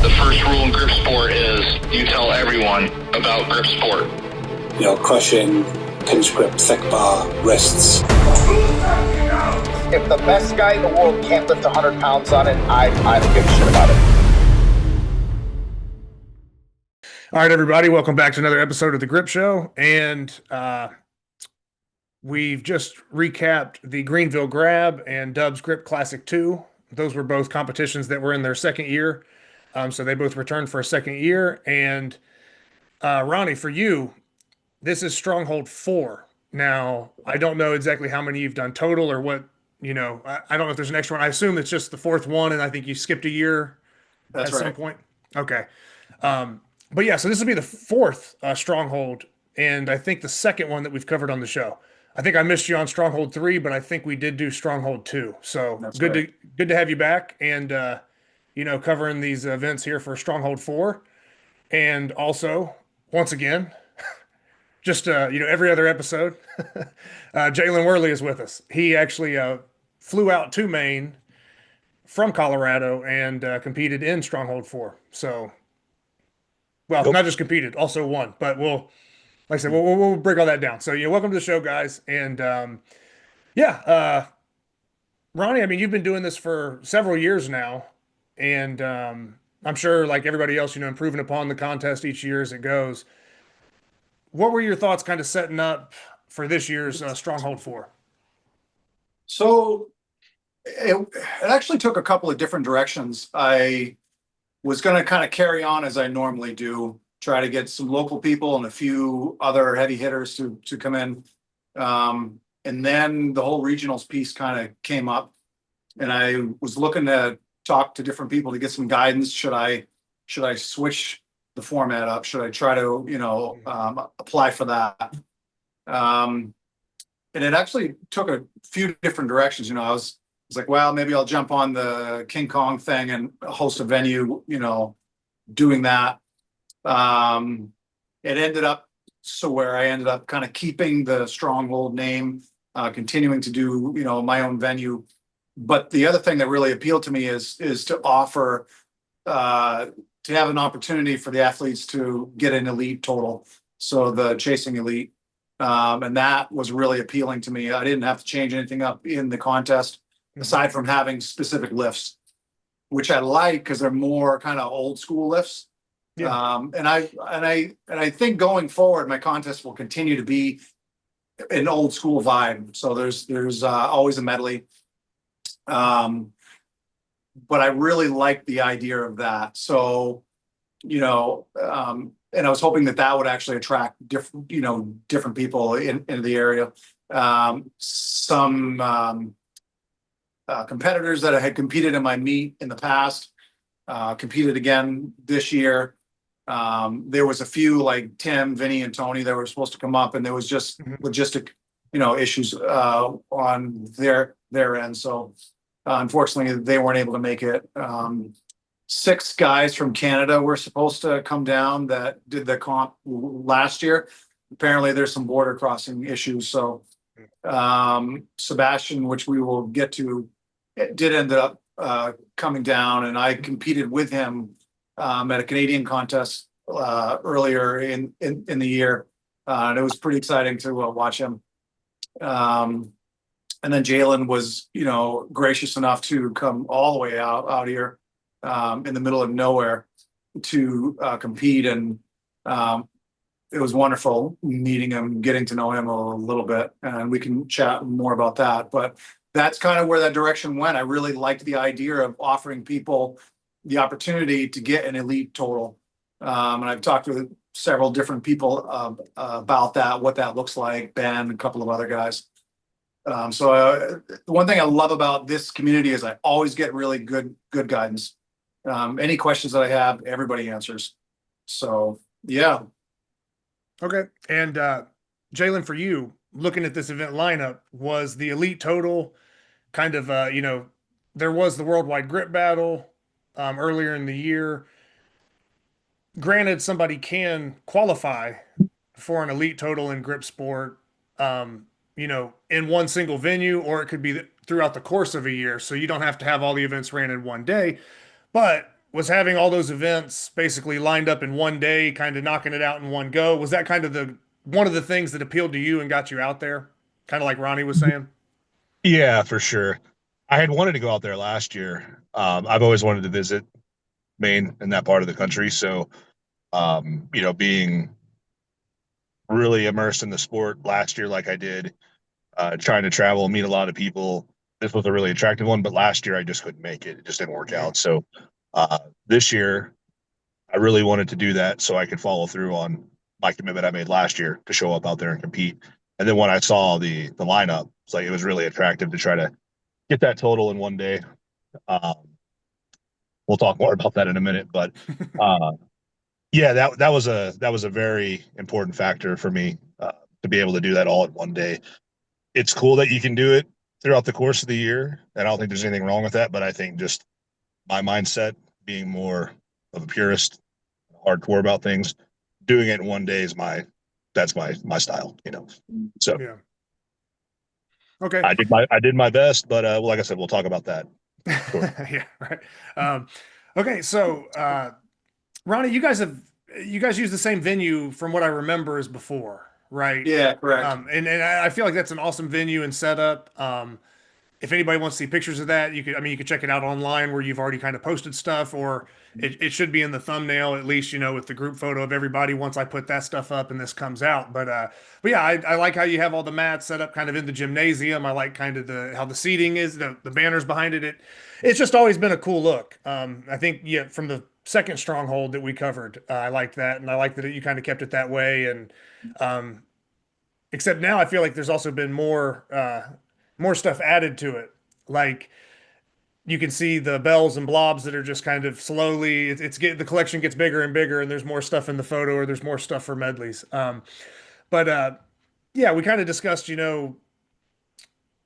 The first rule in grip sport is you tell everyone about grip sport. Crushing, pinch grip, thick bar, wrists. If the best guy in the world can't lift 100 pounds on it, I don't give a shit about it. All right, everybody, welcome back to another episode of The Grip Show. And we've just recapped the Greenville Grab and Dubs Grip Classic 2. Those were both competitions that were in their second year. So they both returned for a second year. And Ronnie, for you, this is StrongHold 4. Now, I don't know exactly how many you've done total or what, I don't know if there's an extra one. I assume it's just the fourth one, and I think you skipped a year at some point. Okay. But yeah, so this will be the fourth StrongHold, and I think the second one that we've covered on the show. I think I missed you on StrongHold 3, but I think we did do StrongHold 2. So good to have you back and covering these events here for StrongHold 4. And also, once again, just every other episode, Jaland Worley is with us. He actually flew out to Maine from Colorado and competed in StrongHold 4. So, well, not just competed, also won. But like I said, we'll break all that down. So, welcome to the show, guys. And Ronnie, I mean, you've been doing this for several years now, and I'm sure, like everybody else, improving upon the contest each year as it goes. What were your thoughts kind of setting up for this year's StrongHold 4? So it actually took a couple of different directions. I was going to kind of carry on as I normally do, try to get some local people and a few other heavy hitters to come in. And then the whole regionals piece kind of came up, and I was looking to talk to different people to get some guidance. Should I switch the format up? Should I try to, apply for that? And it actually took a few different directions. I was like, well, maybe I'll jump on the King Kong thing and host a venue, doing that. It ended up where I ended up kind of keeping the StrongHold name, continuing to do, my own venue. But the other thing that really appealed to me is to offer, to have an opportunity for the athletes to get an elite total. So the chasing elite. And that was really appealing to me. I didn't have to change anything up in the contest aside from having specific lifts, which I like because they're more kind of old school lifts. Yeah. And I think going forward, my contest will continue to be an old school vibe. So there's always a medley. But I really like the idea of that. So, and I was hoping that would actually attract different people in the area. Some competitors that I had competed in my meet in the past, competed again this year. There was a few like Tim, Vinny, and Tony that were supposed to come up, and there was just logistic, issues on their end. So unfortunately, they weren't able to make it. 6 guys from Canada were supposed to come down that did the comp last year. Apparently, there's some border crossing issues. So Sebastian, which we will get to, did end up coming down, and I competed with him at a Canadian contest earlier in the year. And it was pretty exciting to watch him. And then Jaland was, gracious enough to come all the way out here in the middle of nowhere to compete. And it was wonderful meeting him, getting to know him a little bit. And we can chat more about that. But that's kind of where that direction went. I really liked the idea of offering people the opportunity to get an elite total. And I've talked with several different people about that, what that looks like, Ben, a couple of other guys. So the one thing I love about this community is I always get really good guidance. Any questions that I have, everybody answers. So, yeah. Okay. And Jaland, for you, looking at this event lineup, was the elite total kind of, there was the worldwide grip battle earlier in the year. Granted, somebody can qualify for an elite total in grip sport, in one single venue, or it could be throughout the course of a year. So you don't have to have all the events ran in one day. But was having all those events basically lined up in one day, kind of knocking it out in one go. Was that kind of the one of the things that appealed to you and got you out there? Kind of like Ronnie was saying. Yeah, for sure. I had wanted to go out there last year. I've always wanted to visit Maine and that part of the country. So, being really immersed in the sport last year, like I did, trying to travel and meet a lot of people, this was a really attractive one. But last year, I just couldn't make it. It just didn't work out. So, this year, I really wanted to do that so I could follow through on my commitment I made last year to show up out there and compete. And then when I saw the lineup, it's like it was really attractive to try to get that total in one day. Um, we'll talk more about that in a minute, but yeah, that was a very important factor for me to be able to do that all in one day. It's cool that you can do it throughout the course of the year, and I don't think there's anything wrong with that. But I think just my mindset, being more of a purist, hardcore about things, doing it in one day is my style, So Yeah. Okay. I did my best, but like I said, we'll talk about that. Sure. Yeah. Right. Okay. So, Ronnie, you guys use the same venue from what I remember as before, right? Yeah, correct. And I feel like that's an awesome venue and setup. If anybody wants to see pictures of that, you could check it out online where you've already kind of posted stuff, or it should be in the thumbnail, at least, with the group photo of everybody once I put that stuff up and this comes out. But yeah, I like how you have all the mats set up kind of in the gymnasium. I like kind of how the seating is, the banners behind it. It's just always been a cool look. I think, yeah, from the second StrongHold that we covered, I liked that. And I like that you kind of kept it that way. And, except now I feel like there's also been more stuff added to it. Like, you can see the bells and blobs that are just kind of slowly, the collection gets bigger and bigger, and there's more stuff in the photo, or there's more stuff for medleys. But yeah, we kind of discussed, that,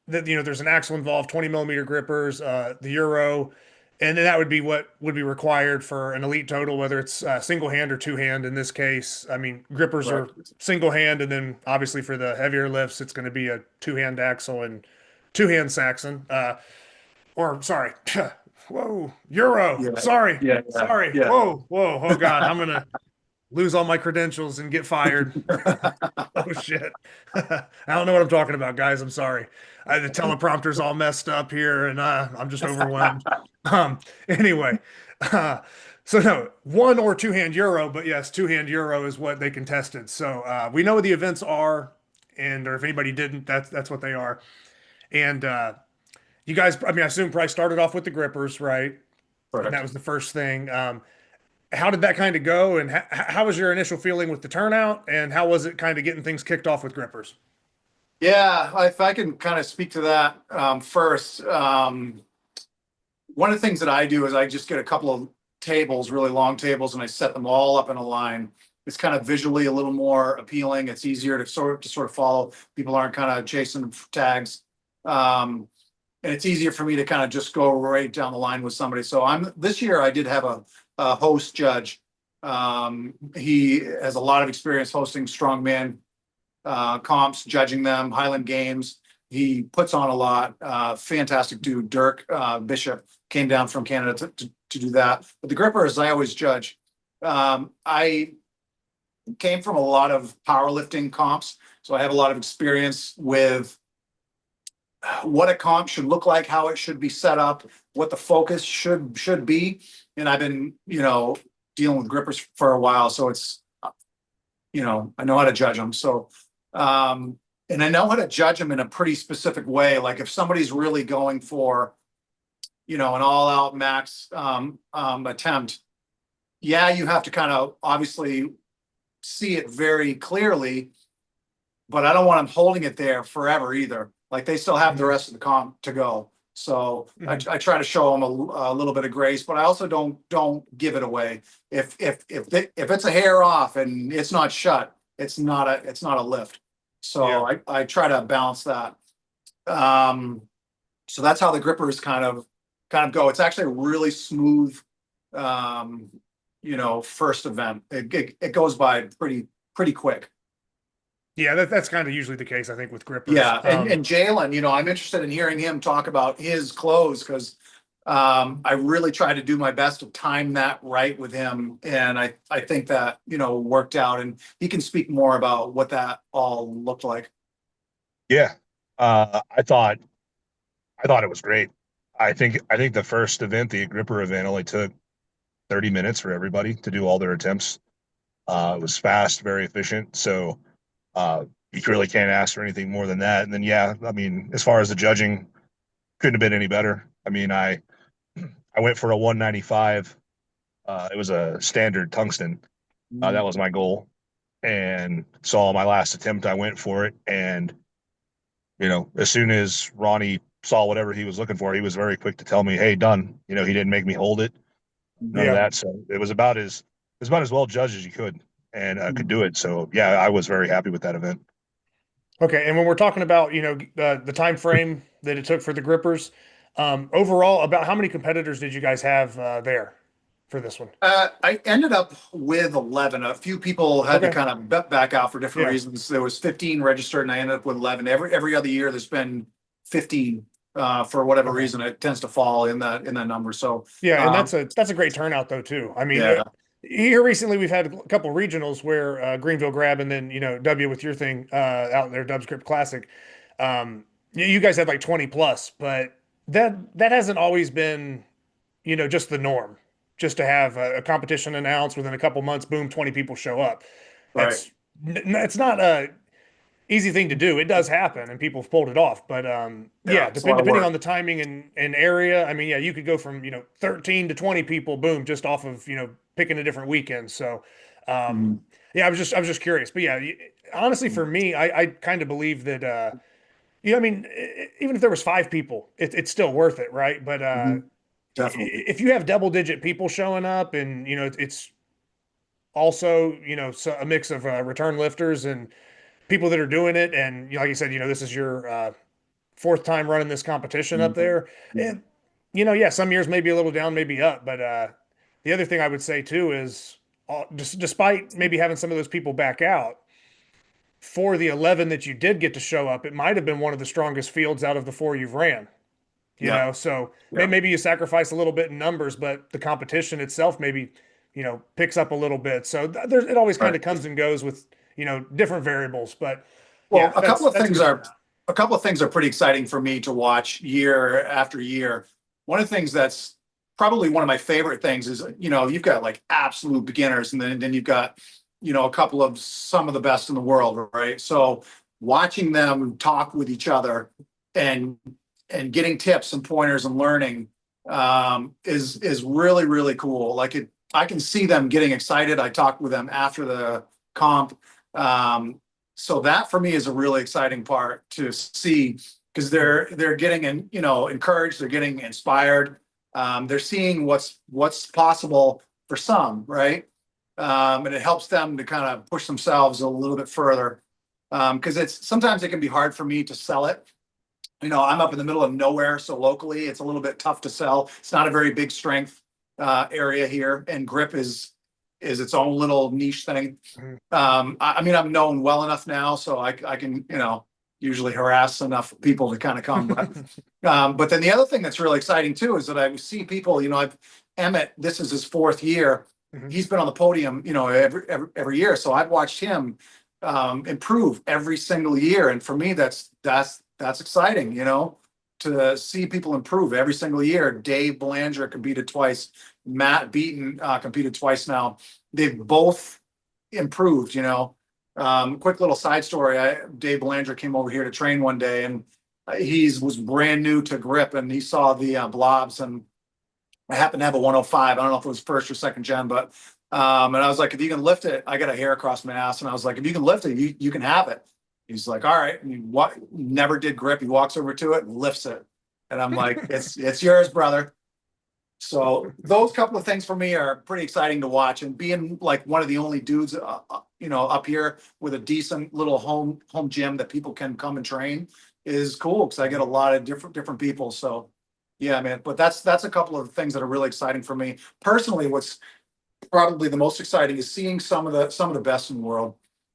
there's an axle involved, 20 millimeter grippers, the Euro, and then that would be what would be required for an elite total, whether it's single hand or two hand in this case. I mean, grippers Right. are single hand, and then obviously for the heavier lifts, it's going to be a two hand axle and two hand Saxon. Or sorry, whoa, Euro. Yeah. Sorry, Yeah, sorry. yeah. Whoa. Oh God, I'm gonna lose all my credentials and get fired. Oh shit. I don't know what I'm talking about, guys. I'm sorry. The teleprompter's all messed up here, and I'm just overwhelmed. Anyway, so no, one or two hand Euro, but yes, two hand Euro is what they contested. So we know what the events are, or if anybody didn't, that's what they are. And you guys, I assume probably started off with the grippers, right? Correct. And that was the first thing. How did that kind of go? And how was your initial feeling with the turnout? And how was it kind of getting things kicked off with grippers? Yeah, if I can kind of speak to that first. One of the things that I do is I just get a couple of tables, really long tables, and I set them all up in a line. It's kind of visually a little more appealing. It's easier to sort of follow. People aren't kind of chasing tags. And it's easier for me to kind of just go right down the line with somebody. So this year I did have a host judge. He has a lot of experience hosting strongman comps, judging them, Highland Games. He puts on a lot. Fantastic dude. Dirk Bishop came down from Canada to do that. But the grippers, I always judge. I came from a lot of powerlifting comps, so I have a lot of experience with what a comp should look like, how it should be set up, what the focus should be. And I've been, dealing with grippers for a while, so it's, I know how to judge them. So, and I know how to judge them in a pretty specific way. Like if somebody's really going for, an all-out max attempt, yeah, you have to kind of obviously see it very clearly, but I don't want them holding it there forever either. Like they still have the rest of the comp to go. So I try to show them a little bit of grace, but I also don't give it away. If it's a hair off and it's not shut, it's not a lift. So yeah. I try to balance that. So that's how the grippers kind of go. It's actually a really smooth, first event. It goes by pretty quick. Yeah, that's kind of usually the case, I think, with grippers. Yeah, and Jaland, I'm interested in hearing him talk about his clothes because I really tried to do my best to time that right with him. And I think that, worked out, and he can speak more about what that all looked like. Yeah. I thought it was great. I think the first event, the gripper event, only took 30 minutes for everybody to do all their attempts. It was fast, very efficient. So you really can't ask for anything more than that. And then, yeah, I mean, as far as the judging, couldn't have been any better. I mean, I went for a 195. It was a standard tungsten. That was my goal. And so on my last attempt, I went for it. And, as soon as Ronnie saw whatever he was looking for, he was very quick to tell me, hey, done. He didn't make me hold it. None of that. So it was about as well judged as you could, and could do it. So yeah, I was very happy with that event. Okay, and when we're talking about the time frame that it took for the grippers, overall, about how many competitors did you guys have there for this one? I ended up with 11. A few people had to Okay. kind of back out for different Yeah. reasons. There was 15 registered, and I ended up with 11. Every other year, there's been 15. For whatever Okay. reason, it tends to fall in that number. So Yeah, and that's a great turnout though too. I mean, yeah. here recently we've had a couple regionals where Greenville Grab and then W with your thing out there, Dubs Grip Classic. You guys had like 20 plus, but that hasn't always been just the norm. Just to have a competition announced within a couple months, boom, 20 people show up. Right. It's not a easy thing to do. It does happen, and people have pulled it off. But Yeah, it's a lot of depending work. on the timing and area, I mean, yeah, you could go from 13 to 20 people, boom, just off of picking a different weekend. So, yeah, I was just curious. But yeah, honestly, for me, I kind of believe that I mean, even if there was 5 people, it's still worth it, right? But Definitely. if you have double digit people showing up, and it's also a mix of return lifters and people that are doing it, and like you said, this is your fourth time running this competition up there, and yeah, some years maybe a little down, maybe up, but the other thing I would say too is, despite maybe having some of those people back out, for the 11 that you did get to show up, it might have been one of the strongest fields out of the 4 you've ran. Yeah. So Yeah. maybe you sacrifice a little bit in numbers, but the competition itself maybe picks up a little bit. So it always kind Right. of comes and goes with different variables. But Well, yeah, that's good. a couple of things are pretty exciting for me to watch year after year. One of the things that's probably one of my favorite things is, you've got like absolute beginners, and then you've got, a couple of some of the best in the world, right? So watching them talk with each other and getting tips and pointers and learning is really, really cool. Like I can see them getting excited. I talked with them after the comp. So that for me is a really exciting part to see, because they're getting encouraged, they're getting inspired. They're seeing what's possible for some, right? And it helps them to kind of push themselves a little bit further. Because sometimes it can be hard for me to sell it. I'm up in the middle of nowhere, so locally it's a little bit tough to sell. It's not a very big strength area here, and grip is its own little niche thing. I mean, I'm known well enough now, so I can usually harass enough people to kind of come. But then the other thing that's really exciting too is that I see people. Emitt, this is his 4th year. He's been on the podium, every year. So I've watched him improve every single year, and for me, that's exciting, to see people improve every single year. Dave Belanger competed twice. Matt Beaton competed twice now. They've both improved, Quick little side story. Dave Belanger came over here to train one day, and he was brand new to grip, and he saw the blobs, and I happened to have a 105. I don't know if it was first or second gen, but and I was like, if you can lift it, I got a hair across my ass, and I was like, if you can lift it, you can have it. He's like, all right. And he never did grip. He walks over to it and lifts it. And I'm like, it's yours, brother. So those couple of things for me are pretty exciting to watch. And being like one of the only dudes, up here with a decent little home gym that people can come and train is cool, because I get a lot of different people. So yeah, man. But that's a couple of things that are really exciting for me personally. What's probably the most exciting is seeing some of the best in the world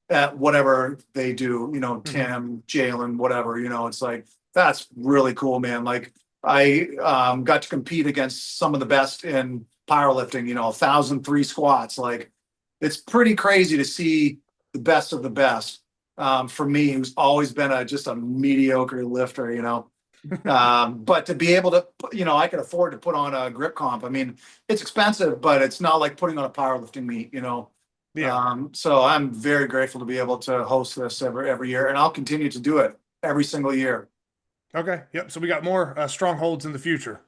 at whatever they do, Tim, Jaland, whatever, it's like, that's really cool, man. Like I got to compete against some of the best in powerlifting, 1,003 squats. Like, it's pretty crazy to see the best of the best. For me, who's always been just a mediocre lifter, but to be able to, I can afford to put on a grip comp. I mean, it's expensive, but it's not like putting on a powerlifting meet, Yeah. So I'm very grateful to be able to host this every year, and I'll continue to do it every single year. Okay. Yep. So we got more strongholds in the future.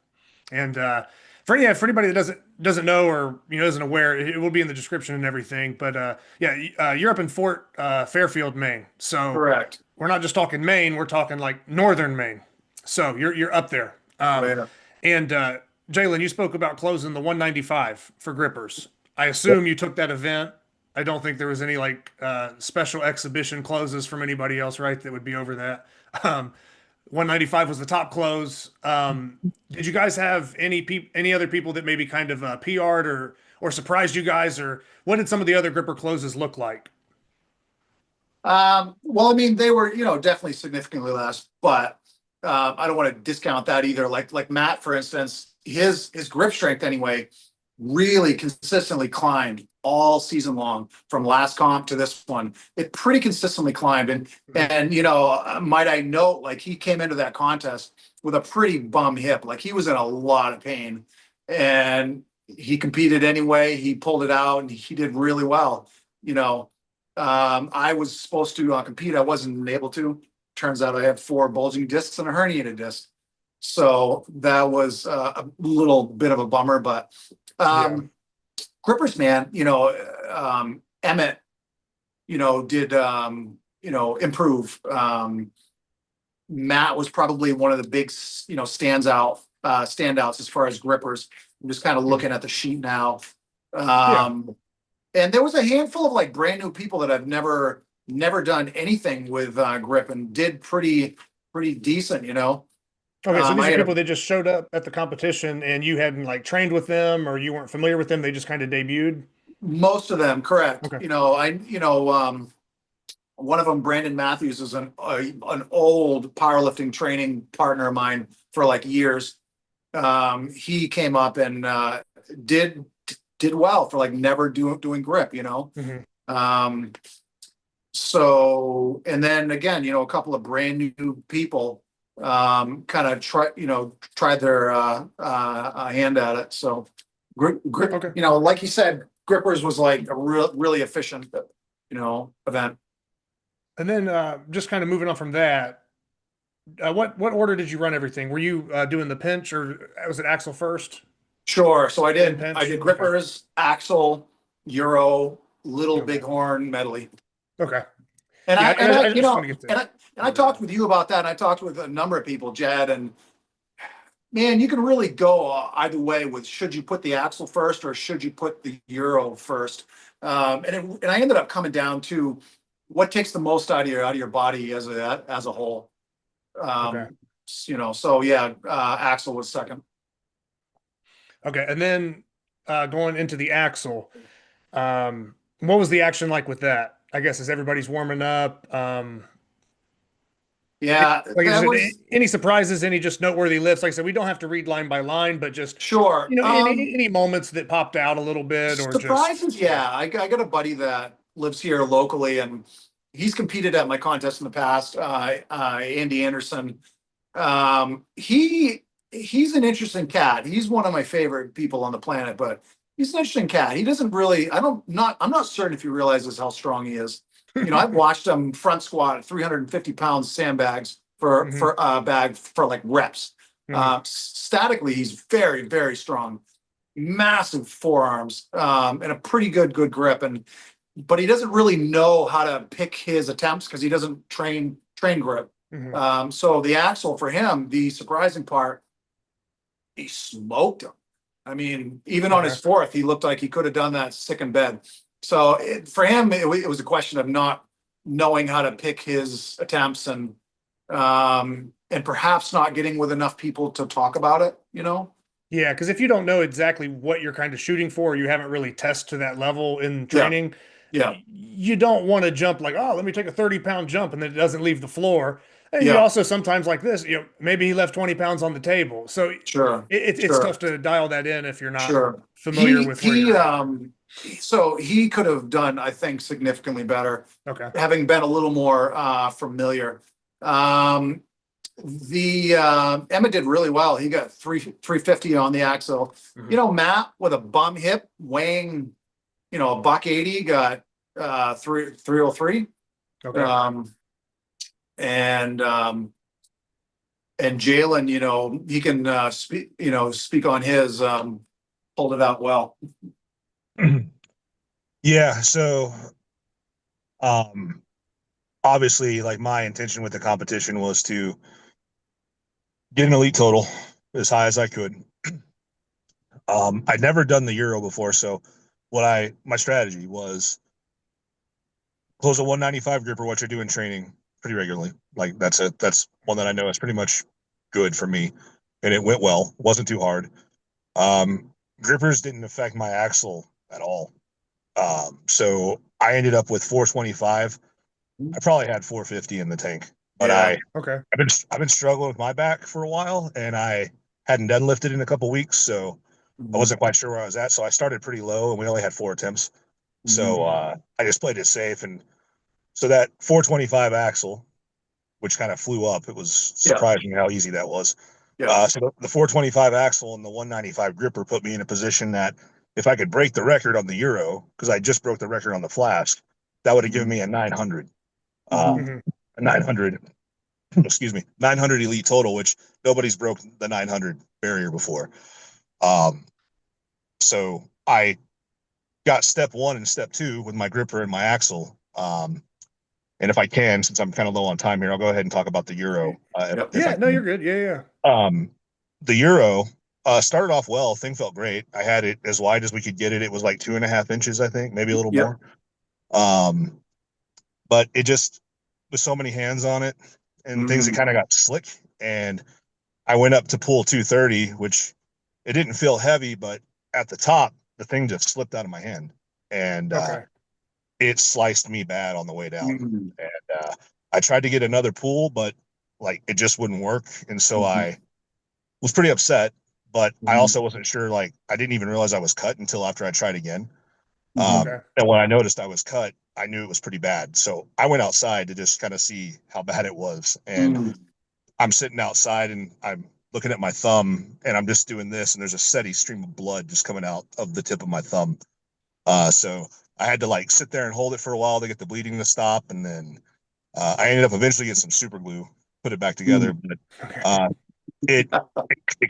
And for anybody that doesn't know or isn't aware, it will be in the description and everything. But you're up in Fort Fairfield, Maine. So Correct. we're not just talking Maine; we're talking like northern Maine. So you're up there. Later. And Jaland, you spoke about closing the 195 for grippers. I assume you took that event. I don't think there was any like special exhibition closes from anybody else, right? That would be over that. 195 was the top close. Did you guys have any other people that maybe kind of PR'd or surprised you guys, or what did some of the other gripper closes look like? Well, I mean, they were, definitely significantly less, but I don't want to discount that either. Like Matt, for instance, his grip strength anyway really consistently climbed all season long from last comp to this one. It pretty consistently climbed, and might I note, like, he came into that contest with a pretty bum hip. Like, he was in a lot of pain, and he competed anyway. He pulled it out, and he did really well. I was supposed to compete. I wasn't able to. Turns out I had 4 bulging discs and a herniated disc. So that was a little bit of a bummer, but grippers, man, Emitt, did, improve. Matt was probably one of the big, standouts as far as grippers. I'm just kind of looking at the sheet now. And there was a handful of like brand new people that I've never done anything with grip and did pretty decent, Okay, so these are people that just showed up at the competition and you hadn't like trained with them or you weren't familiar with them. They just kind of debuted. Most of them, correct. Okay. One of them, Brandon Matthews, is an old powerlifting training partner of mine for like years. He came up and did well for like never doing grip, So, and then again, a couple of brand new people kind of tried their hand at it. So grip, Okay. like you said, grippers was like a really efficient, event. And then just kind of moving on from that, what order did you run everything? Were you doing the pinch or was it axle first? Sure. So I did Pinch? grippers, axle, Euro, Litte Bighorn, medley. Okay. And Yeah, I talked with you about that, and I talked with a number of people, Jed, and man, you can really go either way with should you put the axle first or should you put the Euro first. And I ended up coming down to what takes the most out of your body as a whole. Okay. So yeah, axle was second. Okay. And then going into the axle, what was the action like with that? I guess as everybody's warming up. Yeah, Like any surprises, any just noteworthy lifts? Like I said, we don't have to read line by line, but just sure. Any moments that popped out a little bit or surprises. Yeah, I got a buddy that lives here locally, and he's competed at my contest in the past. Andy Anderson. He's an interesting cat. He's one of my favorite people on the planet, but he's an interesting cat. He doesn't really. I'm not certain if he realizes how strong he is. I've watched him front squat 350 pounds sandbags for a bag for like reps. Statically, he's very, very strong, massive forearms, and a pretty good grip. But he doesn't really know how to pick his attempts because he doesn't train grip. So the axle for him, the surprising part, he smoked him. I mean, even on his 4th, he looked like he could have done that sick in bed. So for him, it was a question of not knowing how to pick his attempts and perhaps not getting with enough people to talk about it, Yeah, because if you don't know exactly what you're kind of shooting for, or you haven't really tested to that level in training, yeah, you don't want to jump like, oh, let me take a 30-pound jump and then it doesn't leave the floor. And you also sometimes like this, maybe he left 20 pounds on the table. So Sure. it's tough to dial that in if you're not Sure. familiar with where you're at. So he could have done, I think, significantly better. Okay. Having been a little more familiar. Emitt did really well. He got 350 on the axle. Mhm. Matt with a bum hip weighing, a $180 got 303. Okay. And Jaland, he can speak on his pulled it out well. Yeah. So, obviously, like, my intention with the competition was to get an elite total as high as I could. I'd never done the Euro before, so my strategy was close a 195 gripper, what you're doing training pretty regularly. Like, that's one that I know is pretty much good for me, and it went well. It wasn't too hard. Grippers didn't affect my axle at all. So I ended up with 425. I probably had 450 in the tank, but Yeah. I've been struggling with my back for a while, and I hadn't deadlifted in a couple weeks, so I wasn't quite sure where I was at. So I started pretty low, and we only had 4 attempts. So I just played it safe, and so that 425 axle, which kind of flew up, it was surprising how easy that was. So the 425 axle and the 195 gripper put me in a position that if I could break the record on the Euro, because I just broke the record on the Flask, that would have given me a 900. A 900, excuse me, 900 elite total, which nobody's broke the 900 barrier before. So I got step 1 and step 2 with my gripper and my axle. And if I can, since I'm kind of low on time here, I'll go ahead and talk about the Euro. No, you're good. Yeah. The Euro started off well. Thing felt great. I had it as wide as we could get it. It was like 2.5 inches, I think, maybe a little more. But it just, with so many hands on it and things, it kind of got slick. And I went up to pull 230, which it didn't feel heavy, but at the top, the thing just slipped out of my hand. And it sliced me bad on the way down. And I tried to get another pull, but like, it just wouldn't work. And so I was pretty upset, but I also wasn't sure. Like, I didn't even realize I was cut until after I tried again. And when I noticed I was cut, I knew it was pretty bad. So I went outside to just kind of see how bad it was. And I'm sitting outside and I'm looking at my thumb and I'm just doing this. And there's a steady stream of blood just coming out of the tip of my thumb. So I had to like sit there and hold it for a while to get the bleeding to stop. And then I ended up eventually getting some super glue, put it back together. But it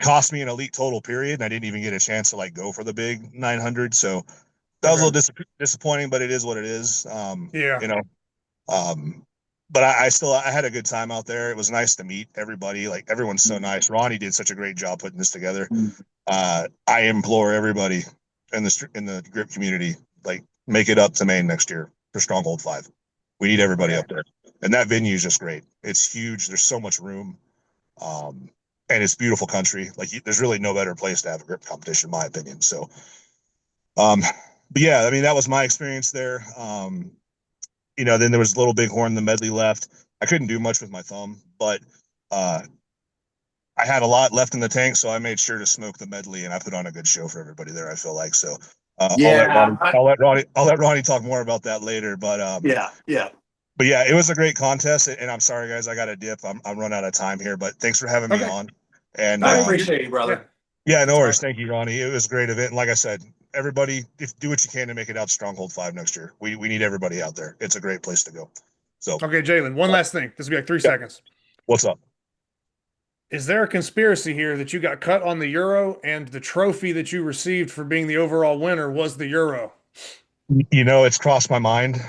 cost me an elite total, period. And I didn't even get a chance to like go for the big 900. So that was a little disappointing, but it is what it is. But I had a good time out there. It was nice to meet everybody. Like, everyone's so nice. Ronnie did such a great job putting this together. I implore everybody in the grip community, like, make it up to Maine next year for StrongHold 5. We need everybody up there. And that venue is just great. It's huge. There's so much room. And it's beautiful country. Like, there's really no better place to have a grip competition, in my opinion. So, but yeah, I mean, that was my experience there. Then there was Litte Bighorn, the medley left. I couldn't do much with my thumb, but I had a lot left in the tank, so I made sure to smoke the medley, and I put on a good show for everybody there, I feel like. So I'll let Ronnie talk more about that later. But But yeah, it was a great contest, and I'm sorry, guys, I got to dip. I'm running out of time here, but thanks for having me on. And I appreciate you, brother. Yeah, no worries. Thank you, Ronnie. It was a great event. And like I said, everybody, do what you can to make it out to StrongHold 5 next year. We need everybody out there. It's a great place to go. So okay, Jaland, one last thing. This will be like 3 seconds. What's up? Is there a conspiracy here that you got cut on the Euro and the trophy that you received for being the overall winner was the Euro? It's crossed my mind.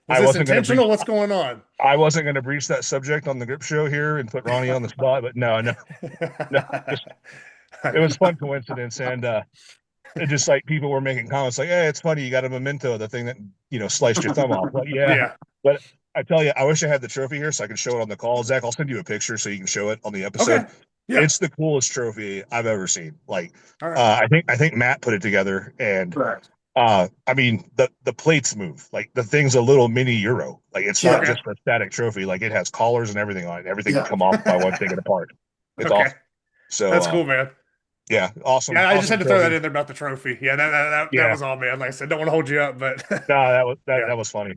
Was this intentional? What's going on? I wasn't going to breach that subject on the grip show here and put Ronnie on the spot, but no. It was a fun coincidence. And it just like people were making comments like, hey, it's funny, you got a memento, the thing that, sliced your thumb off. But but I tell you, I wish I had the trophy here so I could show it on the call. Zach, I'll send you a picture so you can show it on the episode. Okay. Yeah. It's the coolest trophy I've ever seen. Like, I think Matt put it together, and I mean, the plates move. Like the thing's a little mini Euro. Like it's not Yeah. just a static trophy. Like it has collars and everything on it. Everything can Yeah. come off by one taking it apart. It's Okay. awesome. So That's cool, man. yeah, awesome. Yeah, I just Awesome had to throw that trophy. in there about the trophy. Yeah, that Yeah, was all, man. Like I said, don't want to hold you up, but no, that was yeah. that was funny.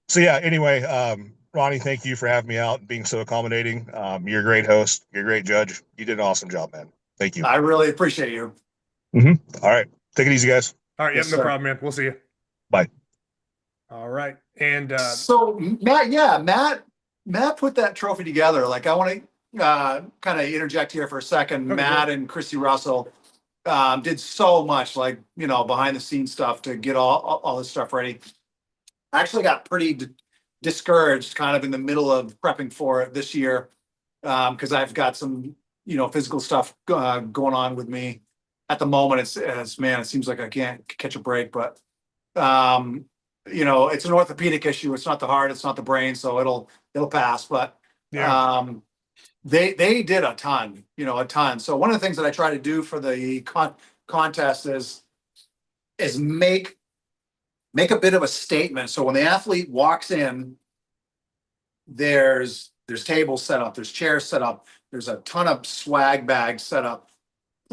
So yeah, anyway, Ronnie, thank you for having me out and being so accommodating. You're a great host, you're a great judge. You did an awesome job, man. Thank you. I really appreciate you. All right. Take it easy, guys. All right, Yes, yep, no sir. problem, man. We'll see you. Bye. All right. And So Matt put that trophy together. Like I want to kind of interject here for a second. Okay, Matt and Christy Russell did so much, like, you know, behind the scenes stuff to get all this stuff ready. I actually got pretty discouraged kind of in the middle of prepping for it this year because I've got some, you know, physical stuff going on with me at the moment. It seems like I can't catch a break, but you know, it's an orthopedic issue. It's not the heart, it's not the brain, so it'll pass. But yeah, they did a ton, you know, a ton. So one of the things that I try to do for the contest is make a bit of a statement. So when the athlete walks in, there's tables set up, there's chairs set up, there's a ton of swag bags set up.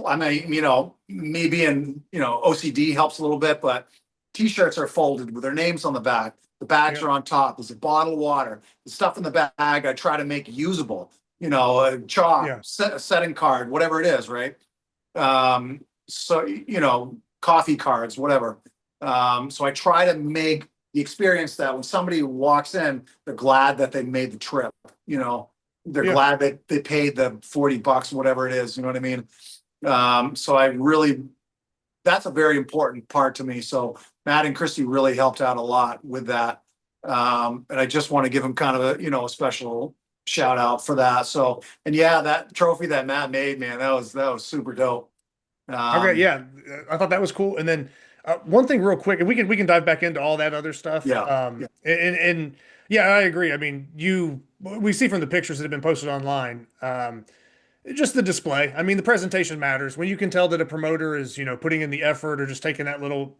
I mean, you know, me being, you know, OCD helps a little bit, but t-shirts are folded with their names on the back. The bags are on top. There's a bottle of water. The stuff in the bag I try to make usable. You know, a chalk, a setting card, whatever it is, right? So, you know, coffee cards, whatever. So I try to make the experience that when somebody walks in, they're glad that they made the trip. You know, they're glad that they paid the $40, whatever it is. You know what I mean? So that's a very important part to me. So Matt and Christy really helped out a lot with that. And I just want to give them kind of a, you know, a special shout out for that. So, and yeah, that trophy that Matt made, man, that was super dope. okay, yeah, I thought that was cool. And then one thing, real quick, and we can dive back into all that other stuff. Yeah. And yeah, I agree. I mean, we see from the pictures that have been posted online, just the display. I mean, the presentation matters. When you can tell that a promoter is, you know, putting in the effort or just taking that little,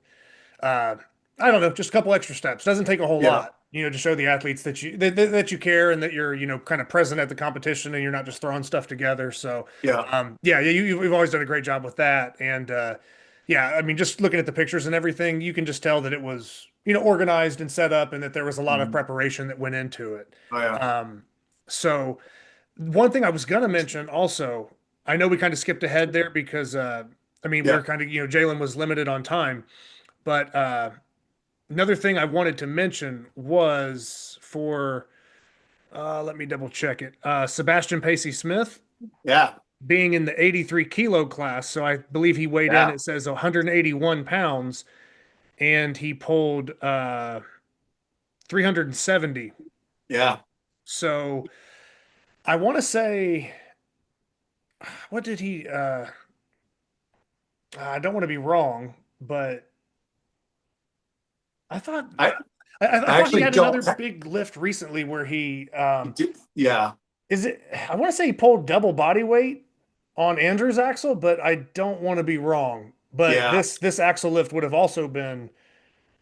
I don't know, just a couple extra steps. Doesn't take a whole lot, you know, to show the athletes that you care and that you're, you know, kind of present at the competition and you're not just throwing stuff together. So you've always done a great job with that. And yeah, I mean, just looking at the pictures and everything, you can just tell that it was, you know, organized and set up and that there was a lot of preparation that went into it. Oh, yeah. So one thing I was gonna mention also, I know we kind of skipped ahead there because I mean, we're kind of, you know, Jaland was limited on time, but another thing I wanted to mention was for let me double check it. Sebastian Pacey-Smith Yeah. being in the 83 kilo class. So I believe he weighed in, it says 181 pounds, and he pulled 370. Yeah. So I want to say, what did he, I don't want to be wrong, but I thought I thought actually he had don't- another big lift recently where he Yeah. is it I want to say he pulled double body weight on Andrew's axle, but I don't want to be wrong. But Yeah. this axle lift would have also been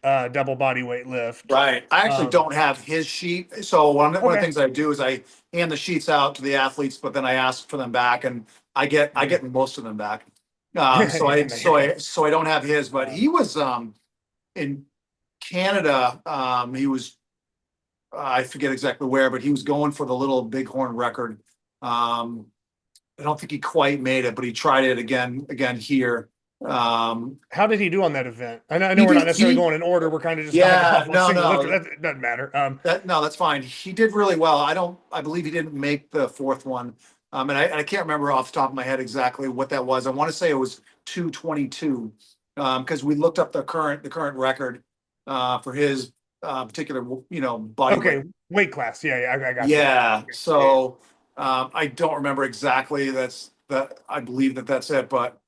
double body weight lift. Right. I actually don't have his sheet. So one of the Okay. things I do is I hand the sheets out to the athletes, but then I ask for them back and I get most of them back. So I don't have his, but he was in Canada. He was I forget exactly where, but he was going for the Litte Bighorn record. I don't think he quite made it, but he tried it again here. How did he do on that event? I know He we're not did- necessarily he- going in order. We're kind of just Yeah, going off on no, single no. lifter. That doesn't matter. No, that's fine. He did really well. I believe he didn't make the fourth one. And I can't remember off the top of my head exactly what that was. I want to say it was 222. Because we looked up the current record for his particular, you know, body weight. Weight class. Yeah, I got you. Yeah. So I don't remember exactly. I believe that's it, but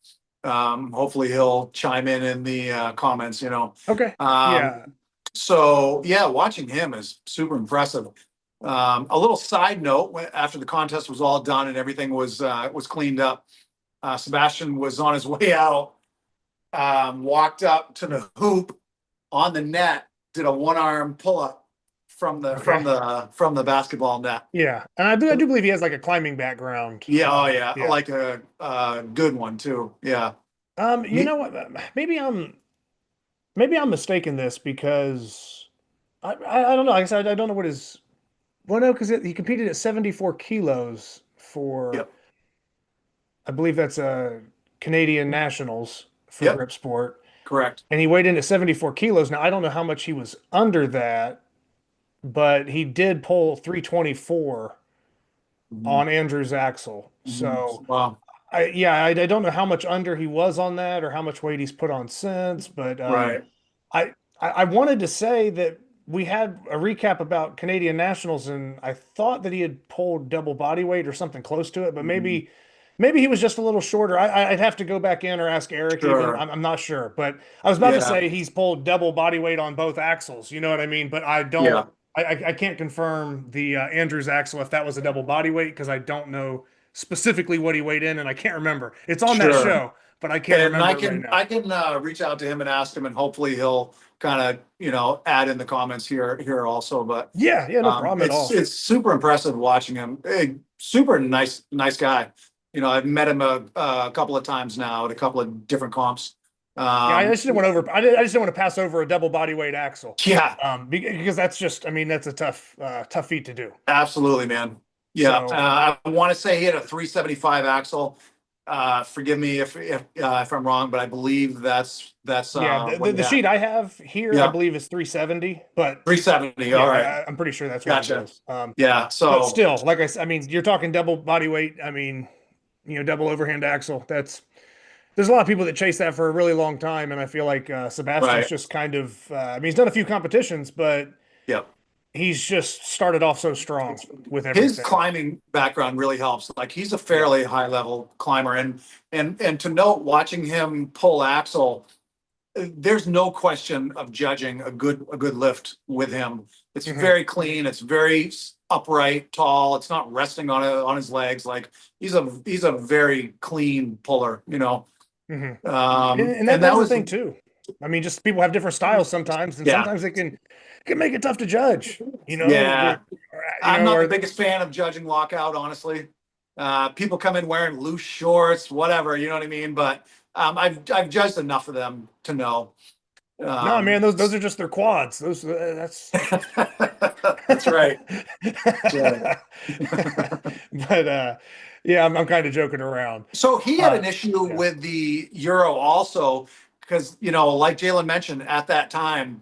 hopefully he'll chime in the comments, you know. Okay. So yeah, watching him is super impressive. A little side note: after the contest was all done and everything was cleaned up, Sebastian was on his way out. walked up to the hoop on the net, did a one-arm pull-up from the basketball net. Yeah, and I do believe he has like a climbing background. Yeah, oh yeah, like a good one too. Yeah. You know what? Maybe I'm mistaken this because I don't know. Like I said, I don't know what his. Well, no, because he competed at 74 kilos for. Yep. I believe that's a Canadian Nationals for Yep. grip sport. Correct. And he weighed in at 74 kilos. Now I don't know how much he was under that, but he did pull 324 on Andrew's axle. So Wow. I don't know how much under he was on that or how much weight he's put on since, but Right. I wanted to say that we had a recap about Canadian Nationals, and I thought that he had pulled double body weight or something close to it, but maybe he was just a little shorter. I'd have to go back in or ask Eric. Sure. Even I'm not sure, but I was about to Yeah. say he's pulled double body weight on both axles. You know what I mean? But I don't. Yeah. I can't confirm the Andrews axle if that was a double body weight because I don't know specifically what he weighed in, and I can't remember. It's on that Sure. show, but I can't And remember I right can now. I can reach out to him and ask him, and hopefully he'll kind of add in the comments here also. But Yeah, no problem at all. It's super impressive watching him. Super nice guy. I've met him a couple of times now at a couple of different comps. Yeah, I just didn't want to I just didn't want to pass over a double body weight axle. Yeah, because that's just, I mean, that's a tough feat to do. absolutely, man. Yeah, So- I want to say he had a 375 axle. Forgive me if I'm wrong, but I believe that's Yeah, what he the had. sheet I have here, Yeah. I believe is 370, but 370. yeah, All right. I'm pretty sure that's what Gotcha. it is. Yeah. So But still, like I said, I mean, you're talking double body weight. I mean, double overhand axle. There's a lot of people that chase that for a really long time, and I feel like Sebastian's Right. just kind of. I mean, he's done a few competitions, but yeah. he's just started off so strong with everything. His climbing background really helps. Like he's a fairly high level climber, and to note, watching him pull axle, there's no question of judging a good lift with him. It's very clean. It's very upright, tall. It's not resting on his legs. Like he's a very clean puller. And And that was was the thing too. I mean, just people have different styles sometimes, and Yeah. sometimes it can make it tough to judge. Yeah. I'm not or- the biggest fan of judging lockout, honestly. People come in wearing loose shorts, whatever, you know what I mean? But I've judged enough of them to know. No, man, those are just their quads. Those that's That's right. But yeah, I'm kind of joking around. So he had an issue with the Euro also, because like Jaland mentioned, at that time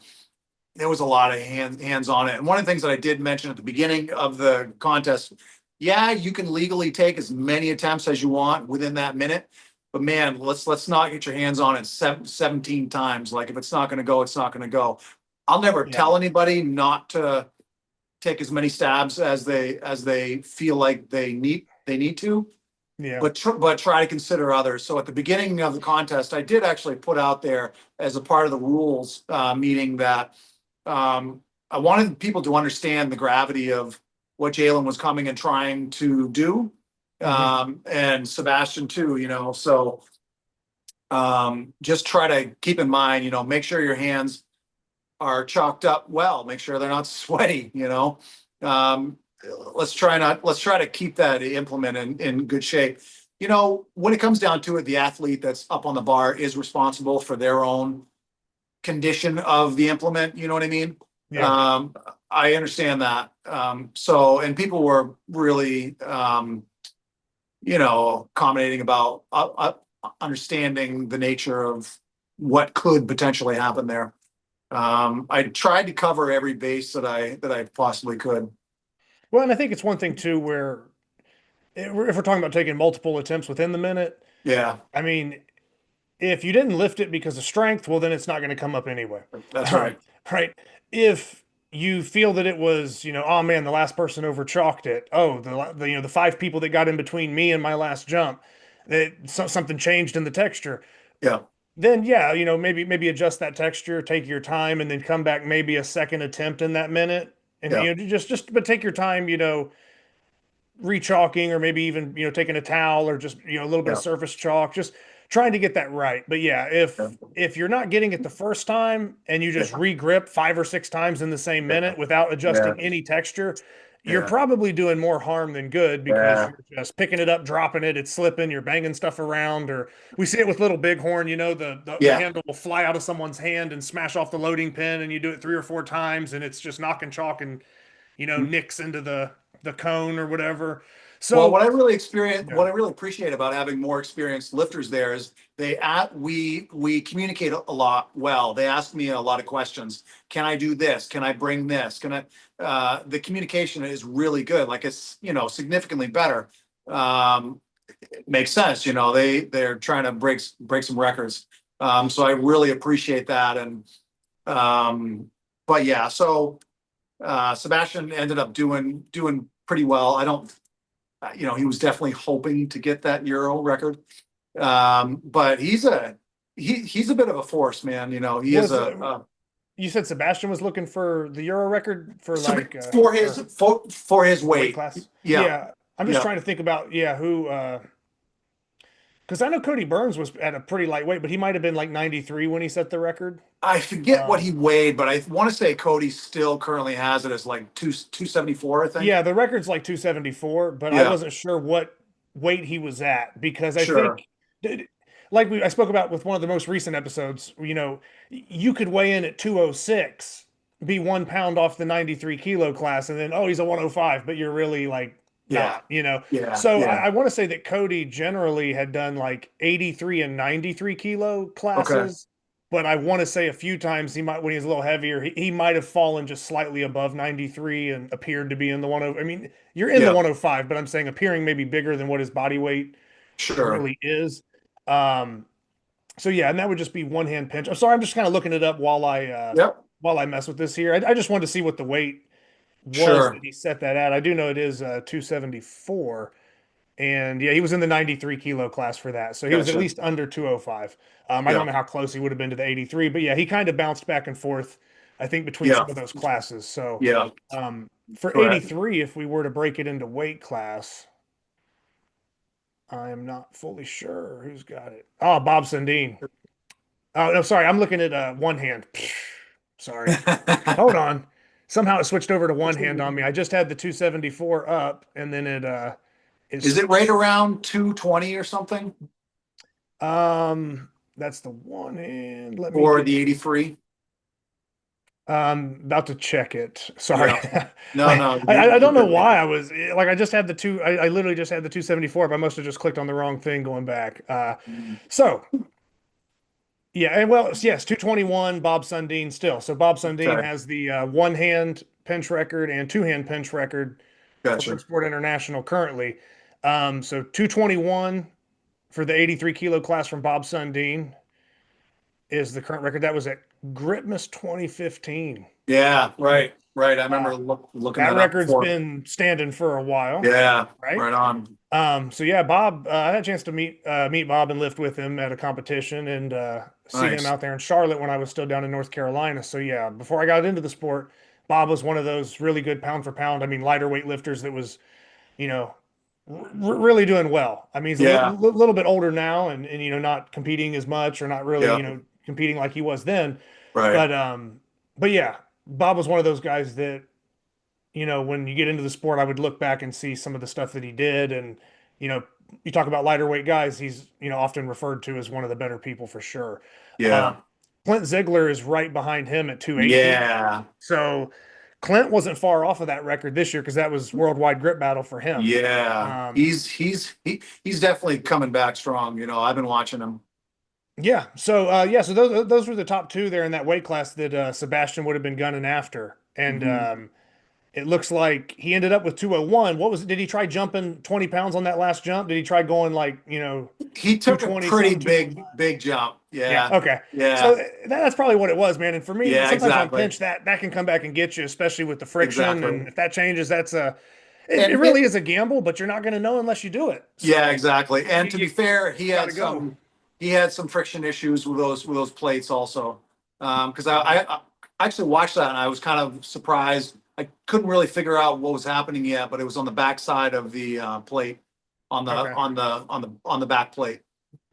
there was a lot of hands on it. And one of the things that I did mention at the beginning of the contest, yeah, you can legally take as many attempts as you want within that minute. But man, let's not get your hands on it 17 times. Like if it's not going to go, it's not going to go. I'll never tell anybody not to take as many stabs as they feel like they need to. Yeah. But try to consider others. So at the beginning of the contest, I did actually put out there as a part of the rules meeting that I wanted people to understand the gravity of what Jaland was coming and trying to do. And Sebastian too, so just try to keep in mind, make sure your hands are chalked up well, make sure they're not sweaty, let's try to keep that implement in good shape. When it comes down to it, the athlete that's up on the bar is responsible for their own condition of the implement. You know what I mean? Yeah. I understand that. And people were really, accommodating about understanding the nature of what could potentially happen there. I tried to cover every base that I possibly could. Well, and I think it's one thing too where if we're talking about taking multiple attempts within the minute, Yeah, I mean, if you didn't lift it because of strength, well, then it's not going to come up anyway. that's right. Right. If you feel that it was, oh man, the last person over chalked it. Oh, the 5 people that got in between me and my last jump, something changed in the texture. Yeah. Then yeah, maybe adjust that texture, take your time, and then come back maybe a second attempt in that minute, and but take your time, rechalking, or maybe even taking a towel or just a little bit of surface chalk. Just trying to get that right. But yeah, if you're not getting it the first time and you just re-grip 5 or 6 times in the same minute without adjusting any texture, you're probably doing more harm than good, because you're just picking it up, dropping it, it's slipping, you're banging stuff around. Or we see it with Litte Bighorn, you know, the handle will fly out of someone's hand and smash off the loading pin, and you do it 3 or 4 times and it's just knocking chalk and, you know, nicks into the cone or whatever. So well, what I really appreciate about having more experienced lifters there is we communicate a lot well. They ask me a lot of questions. Can I do this? Can I bring this? The communication is really good. Like, it's, you know, significantly better. It makes sense. You know, they're trying to break some records. So I really appreciate that. And, but yeah, so, Sebastian ended up doing pretty well. I don't, you know, he was definitely hoping to get that Euro record. But he's a bit of a force, man. You know, he is you said Sebastian was looking for the Euro record for like for his weight class. Yeah. I'm just trying to think about who, because I know Cody Burns was at a pretty lightweight, but he might have been like 93 when he set the record. I forget what he weighed, but I want to say Cody still currently has it as like 274, I think. Yeah, the record's like 274, but I wasn't sure what weight he was at, because I think, like I spoke about with one of the most recent episodes, you know, you could weigh in at 206, be 1 pound off the 93 kilo class, and then, oh, he's a 105, but you're really like, not, you know? I want to say that Cody generally had done like 83 and 93 kilo classes. But I want to say a few times he might, when he was a little heavier, he might have fallen just slightly above 93 and appeared to be in the 105. I mean, you're in the 105, but I'm saying appearing maybe bigger than what his body weight really is. So yeah, and that would just be one hand pinch. I'm sorry, I'm just kind of looking it up while I mess with this here. I just wanted to see what the weight was that he set that at. I do know it is 274. And yeah, he was in the 93 kilo class for that. So he was at least under 205. I don't know how close he would have been to the 83, but yeah, he kind of bounced back and forth, I think, between some of those classes. So for 83, if we were to break it into weight class, I am not fully sure who's got it. Oh, Bob Sundin. Oh, no, sorry. I'm looking at one hand. Sorry. Hold on. Somehow it switched over to one hand on me. I just had the 274 up, and then it is it right around 220 or something? That's the one hand. Or the 83. About to check it. Sorry. No. I don't know why I was like, I just had the two. I literally just had the 274, but I must have just clicked on the wrong thing going back. So yeah, and well, yes, 221, Bob Sundin still. So Bob Sundin has the one hand pinch record and two hand pinch record for Sport International currently. So 221 for the 83 kilo class from Bob Sundin is the current record. That was at Gripmas 2015. Yeah, right. I remember looking at that record's been standing for a while. Yeah, right on. So yeah, Bob, I had a chance to meet Bob and lift with him at a competition and see him out there in Charlotte when I was still down in North Carolina. So yeah, before I got into the sport, Bob was one of those really good pound for pound, I mean, lighter weight lifters that was, you know, really doing well. I mean, he's a little bit older now and, you know, not competing as much or not really, you know, competing like he was then. But yeah, Bob was one of those guys that, you know, when you get into the sport, I would look back and see some of the stuff that he did. And, you know, you talk about lighter weight guys, he's, you know, often referred to as one of the better people for sure. Clint Ziegler is right behind him at 280. Yeah. So Clint wasn't far off of that record this year because that was worldwide grip battle for him. Yeah. He's definitely coming back strong. You know, I've been watching him. Yeah. So so those were the top two there in that weight class that Sebastian would have been gunning after. And it looks like he ended up with 201. What was it? Did he try jumping 20 pounds on that last jump? Did he try going like, you know, he took a pretty big jump. Yeah. Okay. Yeah. So that's probably what it was, man. And for me, sometimes on pinch that can come back and get you, especially with the friction. And if that changes, that's it really is a gamble, but you're not going to know unless you do it. So, yeah, exactly. And to be fair, he had some friction issues with those plates also. Because I actually watched that and I was kind of surprised. I couldn't really figure out what was happening yet, but it was on the back side of the plate, on the back plate.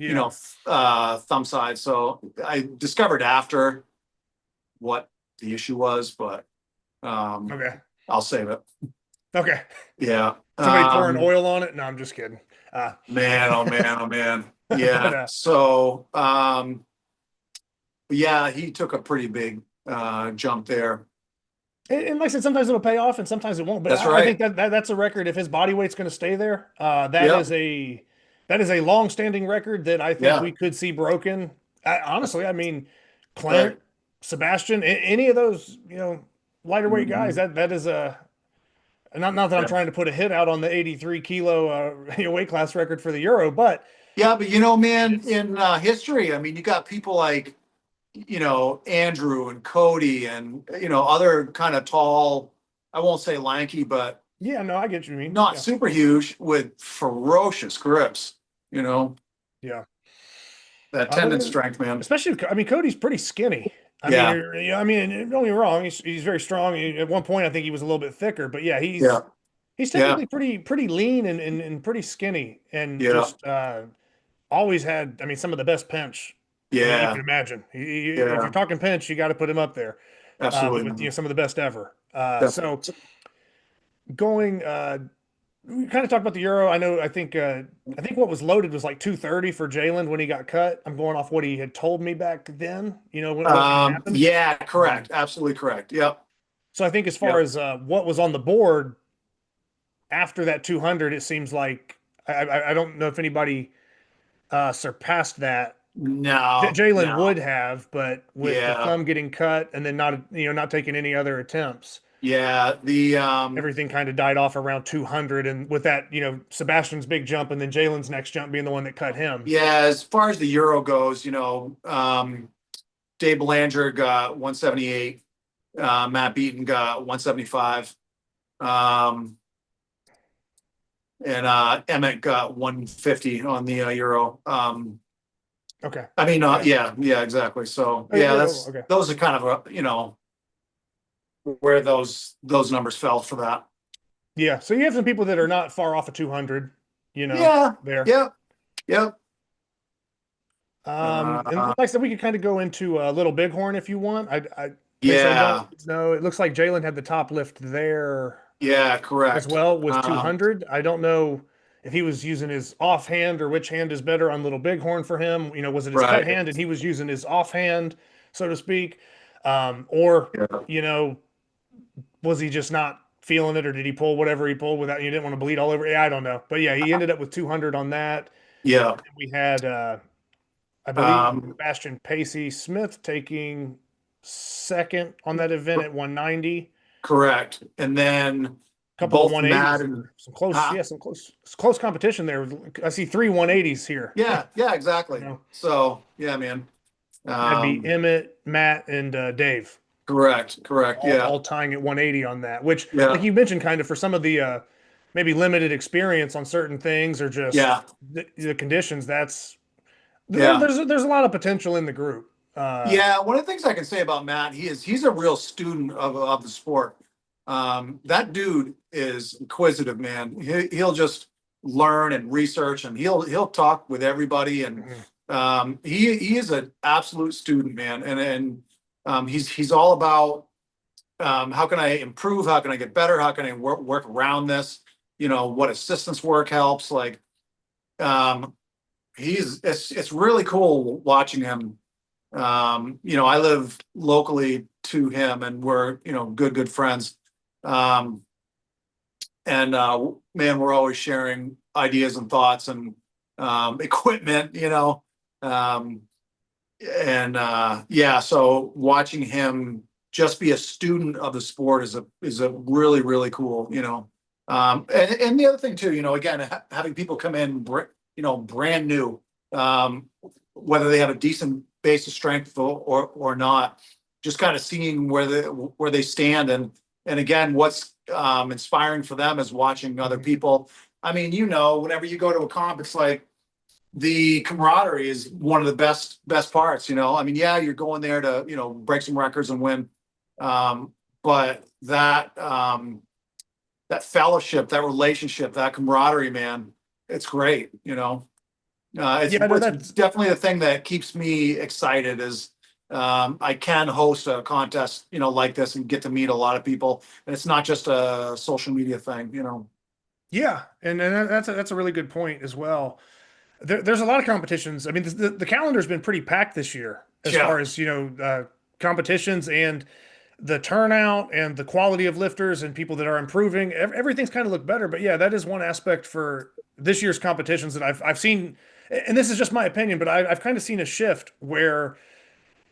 you know, thumb side. So I discovered after what the issue was, but Okay. I'll save it. Okay. Yeah. Somebody pouring oil on it? No, I'm just kidding. Man, oh man, oh man. Yeah. But, So yeah, he took a pretty big jump there. and like I said, sometimes it'll pay off and sometimes it won't. But That's I right. think that's a record. If his body weight's going to stay there, that Yep. is a long-standing record that I think Yeah. we could see broken. Honestly, I mean, Clint, Right. Sebastian, any of those, lighter weight Mhm. guys, that is a not that I'm Yeah. trying to put a hit out on the 83 kilo weight class record for the Euro, but Yeah, but man, in history, I mean, you got people like, Andrew and Cody and, other kind of tall, I won't say lanky, but yeah, no, I get what you mean. not Yeah. super huge with ferocious grips, Yeah. that tendon strength, man. Especially, I mean, Cody's pretty skinny. Yeah. I mean, don't get me wrong. He's very strong. At one point, I think he was a little bit thicker, but yeah, he's Yeah. typically pretty lean and pretty skinny, and Yeah. just always had. I mean, some of the best pinch. You Yeah. can imagine. If Yeah. you're talking pinch, you got to put him up there. Absolutely. With some of the best ever. So Definitely. going. We kind of talked about the Euro. I think what was loaded was like 230 for Jaland when he got cut. I'm going off what he had told me back then. What happened. Yeah, correct. Absolutely correct. Yep. So I think as far as what was on the board after that 200, it seems like I don't know if anybody surpassed that. No. Jaland no. would have, but with the Yeah. thumb getting cut and then not taking any other attempts. Yeah. The Everything kind of died off around 200, and with that, Sebastian's big jump and then Jalen's next jump being the one that cut him. Yeah, as far as the Euro goes, Dave Belanger got 178, Matt Beaton got 175, and Emitt got 150 on the Euro. Okay. I mean, yeah, exactly. So yeah, okay. those are kind of where those numbers fell for that. Yeah. So you have some people that are not far off of 200. Yeah. There. Yeah. And like I said, we could kind of go into Little Bighorn if you want. Yeah. No, it looks like Jaland had the top lift there Yeah, correct. as well with 200. I don't know if he was using his offhand or which hand is better on Little Bighorn for him. Was it his cut hand and he was using his offhand, so to speak? Or, was he just not feeling it, or did he pull whatever he pulled without, you didn't want to bleed all over? Yeah, I don't know. But yeah, he ended up with 200 on that. Yeah. We had, I believe, Sebastian Pacey-Smith taking second on that event at 190. Correct. And then A couple both of 180s. Some close competition there. I see 3 180s here. Yeah, exactly. So yeah, man. That'd be Emitt, Matt, and Dave. Correct. All tying at 180 on that, which, like you mentioned, kind of for some of the maybe limited experience on certain things or just the conditions. There's a lot of potential in the group. One of the things I can say about Matt, he's a real student of the sport. That dude is inquisitive, man. He'll just learn and research, and he'll talk with everybody, and he is an absolute student, man. And he's all about how can I improve, how can I get better, how can I work around this, what assistance work helps. Like it's really cool watching him. I live locally to him, and we're good friends. Man, we're always sharing ideas and thoughts and equipment, so watching him just be a student of the sport is a really, really cool, and the other thing too, again, having people come in, brand new, whether they have a decent base of strength or not, just kind of seeing where they stand, and again, what's inspiring for them is watching other people. I mean, whenever you go to a comp, it's like the camaraderie is one of the best parts. I mean, yeah, you're going there to break some records and win, but that fellowship, that relationship, that camaraderie, man, it's great. Yeah, no, It's definitely the thing that keeps me excited is I can host a contest, like this and get to meet a lot of people. And it's not just a social media thing, yeah, and that's a really good point as well. There's a lot of competitions. I mean, the calendar's been pretty packed this year as Yeah. far as competitions and the turnout and the quality of lifters and people that are improving. Everything's kind of looked better. But yeah, that is one aspect for this year's competitions that I've seen, and this is just my opinion, but I've kind of seen a shift where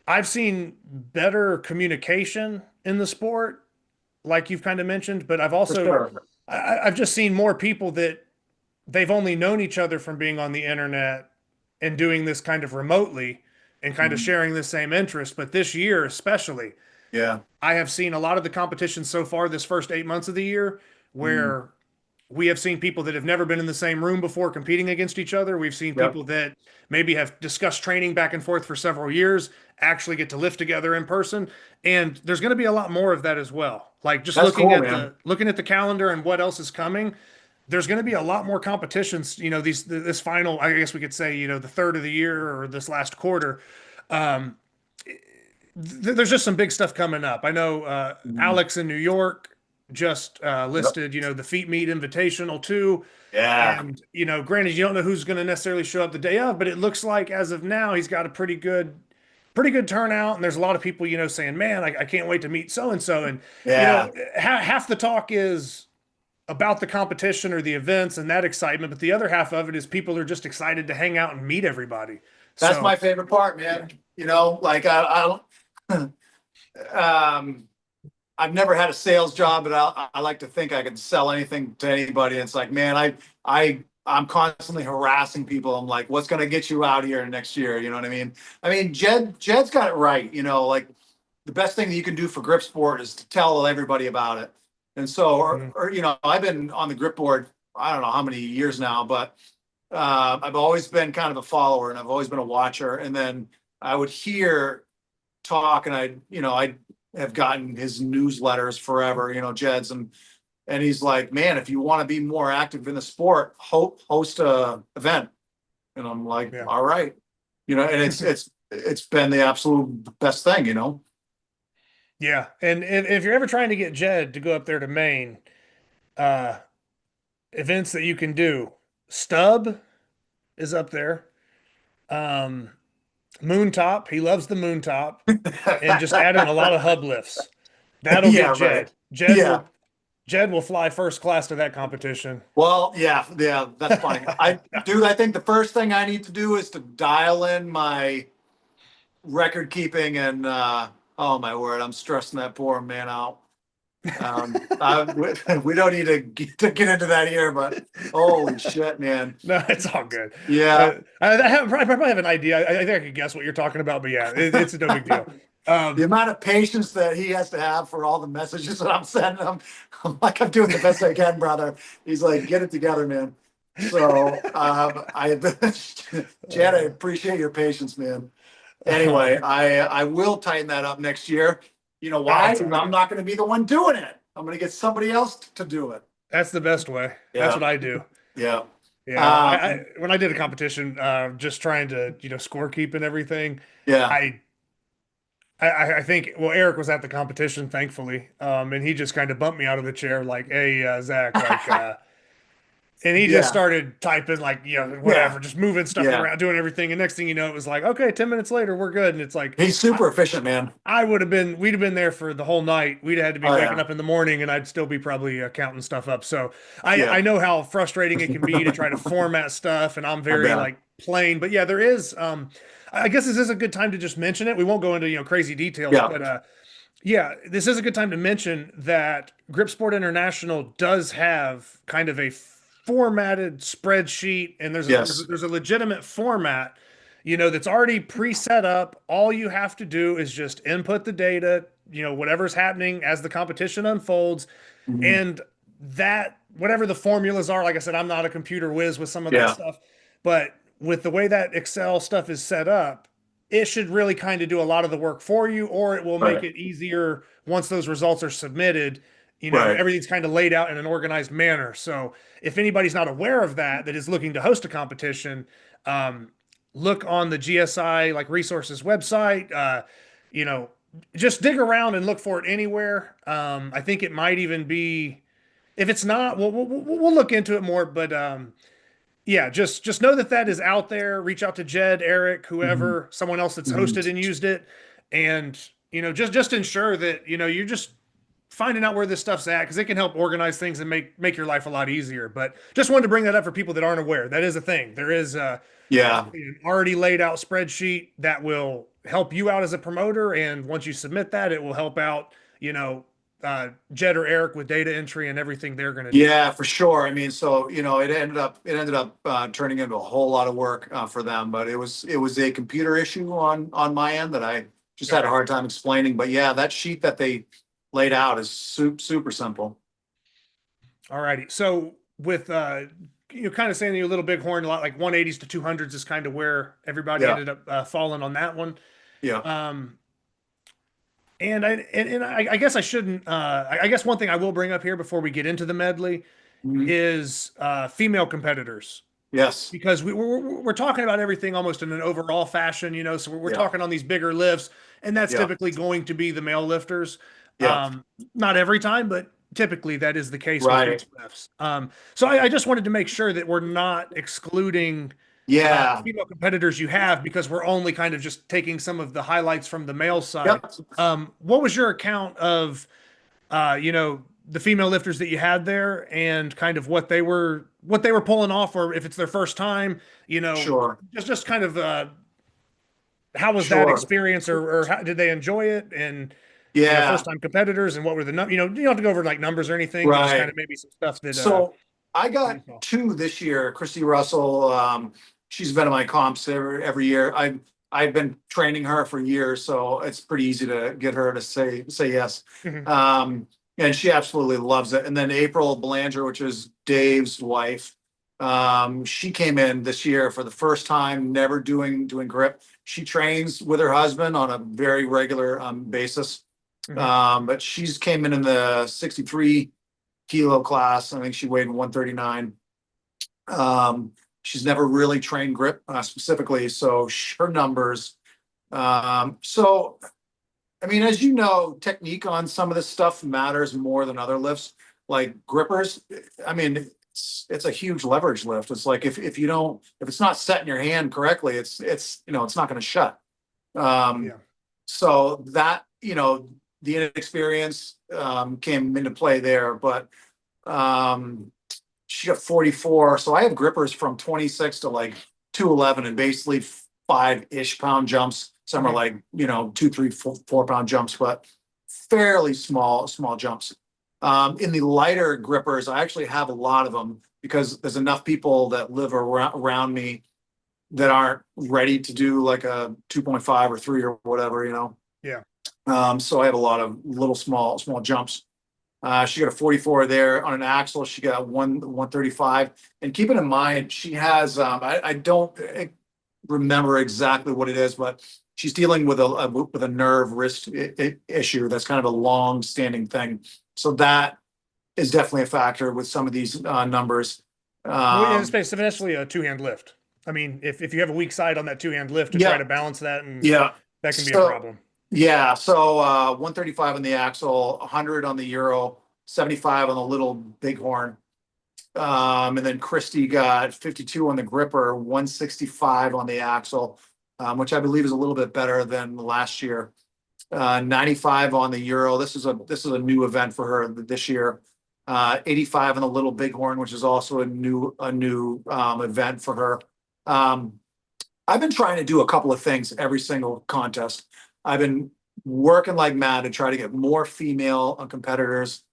I've seen better communication in the sport, like you've kind of mentioned. But I've For also sure. I've just seen more people that they've only known each other from being on the internet and doing this kind of remotely and kind of sharing the same interest. But this year, especially, Yeah. I have seen a lot of the competitions so far this first 8 months of the year Mhm. where we have seen people that have never been in the same room before competing against each other. We've seen Yep. people that maybe have discussed training back and forth for several years actually get to lift together in person. And there's going to be a lot more of that as well. Like just That's looking cool, at man. the calendar and what else is coming, there's going to be a lot more competitions, this final, I guess we could say, the third of the year or this last quarter. Um, there's just some big stuff coming up. I know Mhm. Alex in New York just Yep. listed, the Feet Meet Invitational too. Yeah. And, granted, you don't know who's going to necessarily show up the day of, but it looks like as of now, he's got a pretty good turnout. And there's a lot of people, saying, man, I can't wait to meet so and so. And, Yeah. half the talk is about the competition or the events and that excitement, but the other half of it is people are just excited to hang out and meet everybody. That's So, my favorite part, man. Like I um, I've never had a sales job, but I like to think I can sell anything to anybody. It's like, man, I'm constantly harassing people. I'm like, what's going to get you out here next year? You know what I mean? I mean, Jed's got it right. Like the best thing that you can do for grip sport is to tell everybody about it. And so, mhm. I've been on the grip board, I don't know how many years now, but I've always been kind of a follower and I've always been a watcher. And then I would hear talk and I have gotten his newsletters forever, Jed's and he's like, man, if you want to be more active in the sport, host a event. And I'm like, Yeah. all right. And it's been the absolute best thing. Yeah. And if you're ever trying to get Jed to go up there to Maine, uh, events that you can do, Stub is up there. Um, Moontop, he loves the Moontop, and just add in a lot of hub lifts. That'll get Yeah, right. Jed. Jed Yeah. will Jed will fly first class to that competition. Well, yeah, that's funny. I think the first thing I need to do is to dial in my record keeping and oh my word, I'm stressing that poor man out. We don't need to get into that here, but holy shit, man. No, it's all good. Yeah. I probably have an idea. I think I could guess what you're talking about, but yeah, it's no big deal. The amount of patience that he has to have for all the messages that I'm sending him, I'm like, I'm doing the best I can, brother. He's like, get it together, man. So Chad, I appreciate your patience, man. Anyway, I will tighten that up next year. You know why? That's- I'm not going to be the one doing it. I'm going to get somebody else to do it. That's the best way. Yeah. That's what I do. Yeah. Yeah, when I did a competition, just trying to score keep and everything, Yeah. I think Eric was at the competition, thankfully, and he just kind of bumped me out of the chair, like, "Hey, Zach," like, and he just Yeah. started typing, like, whatever, Yeah. just moving stuff Yeah. around, doing everything, and next thing you know, it was like, okay, 10 minutes later, we're good, and it's like He's super efficient, man. we'd have been there for the whole night. We'd have had to be Oh, waking yeah. up in the morning, and I'd still be probably counting stuff up. So Yeah. I know how frustrating it can be to try to format stuff, and I'm very bet. like plain. But yeah, there is. I guess this is a good time to just mention it. We won't go into crazy details, Yeah. but yeah, this is a good time to mention that Grip Sport International does have kind of a formatted spreadsheet, and Yes. there's a legitimate format, that's already pre-set up. All you have to do is just input the data, whatever's happening as the competition unfolds, Mhm. and that whatever the formulas are. Like I said, I'm not a computer whiz with some of Yeah. that stuff, but with the way that Excel stuff is set up, it should really kind of do a lot of the work for you, or it will make Right. it easier once those results are submitted. You know, Right. everything's kind of laid out in an organized manner. So if anybody's not aware of that, that is looking to host a competition, look on the GSI like resources website. You know, just dig around and look for it anywhere. I think it might even be. If it's not, we'll look into it more. But yeah, just know that that is out there. Reach out to Jed, Eric, Mhm. whoever, someone else that's Mhm. hosted and used it, and you know, just ensure that you know you're just finding out where this stuff's at because it can help organize things and make your life a lot easier. But just wanted to bring that up for people that aren't aware. That is a thing. There is Yeah. an already laid out spreadsheet that will help you out as a promoter, and once you submit that, it will help out. You know, Jed or Eric with data entry and everything they're going to do. Yeah, for sure. I mean, so you know, it ended up turning into a whole lot of work for them, but it was a computer issue on my end that I just had a hard time explaining. But yeah, that sheet that they laid out is super simple. All righty. So with you kind of saying you're a little bighorn, a lot like 180s to 200s is kind of where everybody Yeah. ended up falling on that one. Yeah. Um, and I guess I shouldn't. I guess one thing I will bring up here before we get into the medley Mhm. is female competitors Yes. because we're talking about everything almost in an overall fashion, you know. So we're Yeah. talking on these bigger lifts, and that's Yeah. typically going to be the male lifters. Yeah. Not every time, but typically that is the case with Right. these lifts. So I just wanted to make sure that we're not excluding Yeah. female competitors you have because we're only kind of just taking some of the highlights from the male side. Yep. What was your account of, you know, the female lifters that you had there and kind of what they were pulling off, or if it's their first time, you know, Sure. just kind of how was that Sure. experience, or how did they enjoy it, and you know, Yeah. first time competitors, and what were the you know, you don't have to go over like numbers or anything, but just kind Right. of maybe some stuff that So I got you saw. two this year. Christy Russell, she's been in my comps every year. I've been training her for years, so it's pretty easy to get her to say yes. Mhm. And she absolutely loves it. And then April Belanger, which is Dave's wife, she came in this year for the first time, never doing grip. She trains with her husband on a very regular basis. Mhm. But she's came in the 63 kilo class. I think she weighed 139. She's never really trained grip specifically, so her numbers. So I mean, as you know, technique on some of this stuff matters more than other lifts. Like grippers, I mean, it's a huge leverage lift. It's like if you don't, if it's not set in your hand correctly, it's you know, it's not going to shut. Yeah. So that, you know, the inexperience came into play there, but she got 44. So I have grippers from 26 to like 211 and basically 5-ish pound jumps. Some are Mhm. like, you know, 2, 3, 4 pound jumps, but fairly small jumps. In the lighter grippers, I actually have a lot of them because there's enough people that live around me that aren't ready to do like a 2.5 or 3 or whatever, you know. Yeah. So I have a lot of little small jumps. She got a 44 there on an axle. She got 135. And keeping in mind, she has I don't remember exactly what it is, but she's dealing with a nerve wrist issue. That's kind of a long standing thing. So that is definitely a factor with some of these numbers. Well, yeah, it's essentially a two-hand lift. I mean, if you have a weak side on that two-hand lift to try Yeah. to balance that, and Yeah. that can be a So problem. yeah, so 135 on the axle, 100 on the Euro, 75 on the Little Bighorn. And then Christy got 52 on the gripper, 165 on the axle, which I believe is a little bit better than last year. 95 on the Euro. This is a new event for her this year. 85 on the Little Bighorn, which is also a new event for her. I've been trying to do a couple of things every single contest. I've been working like mad to try to get more female competitors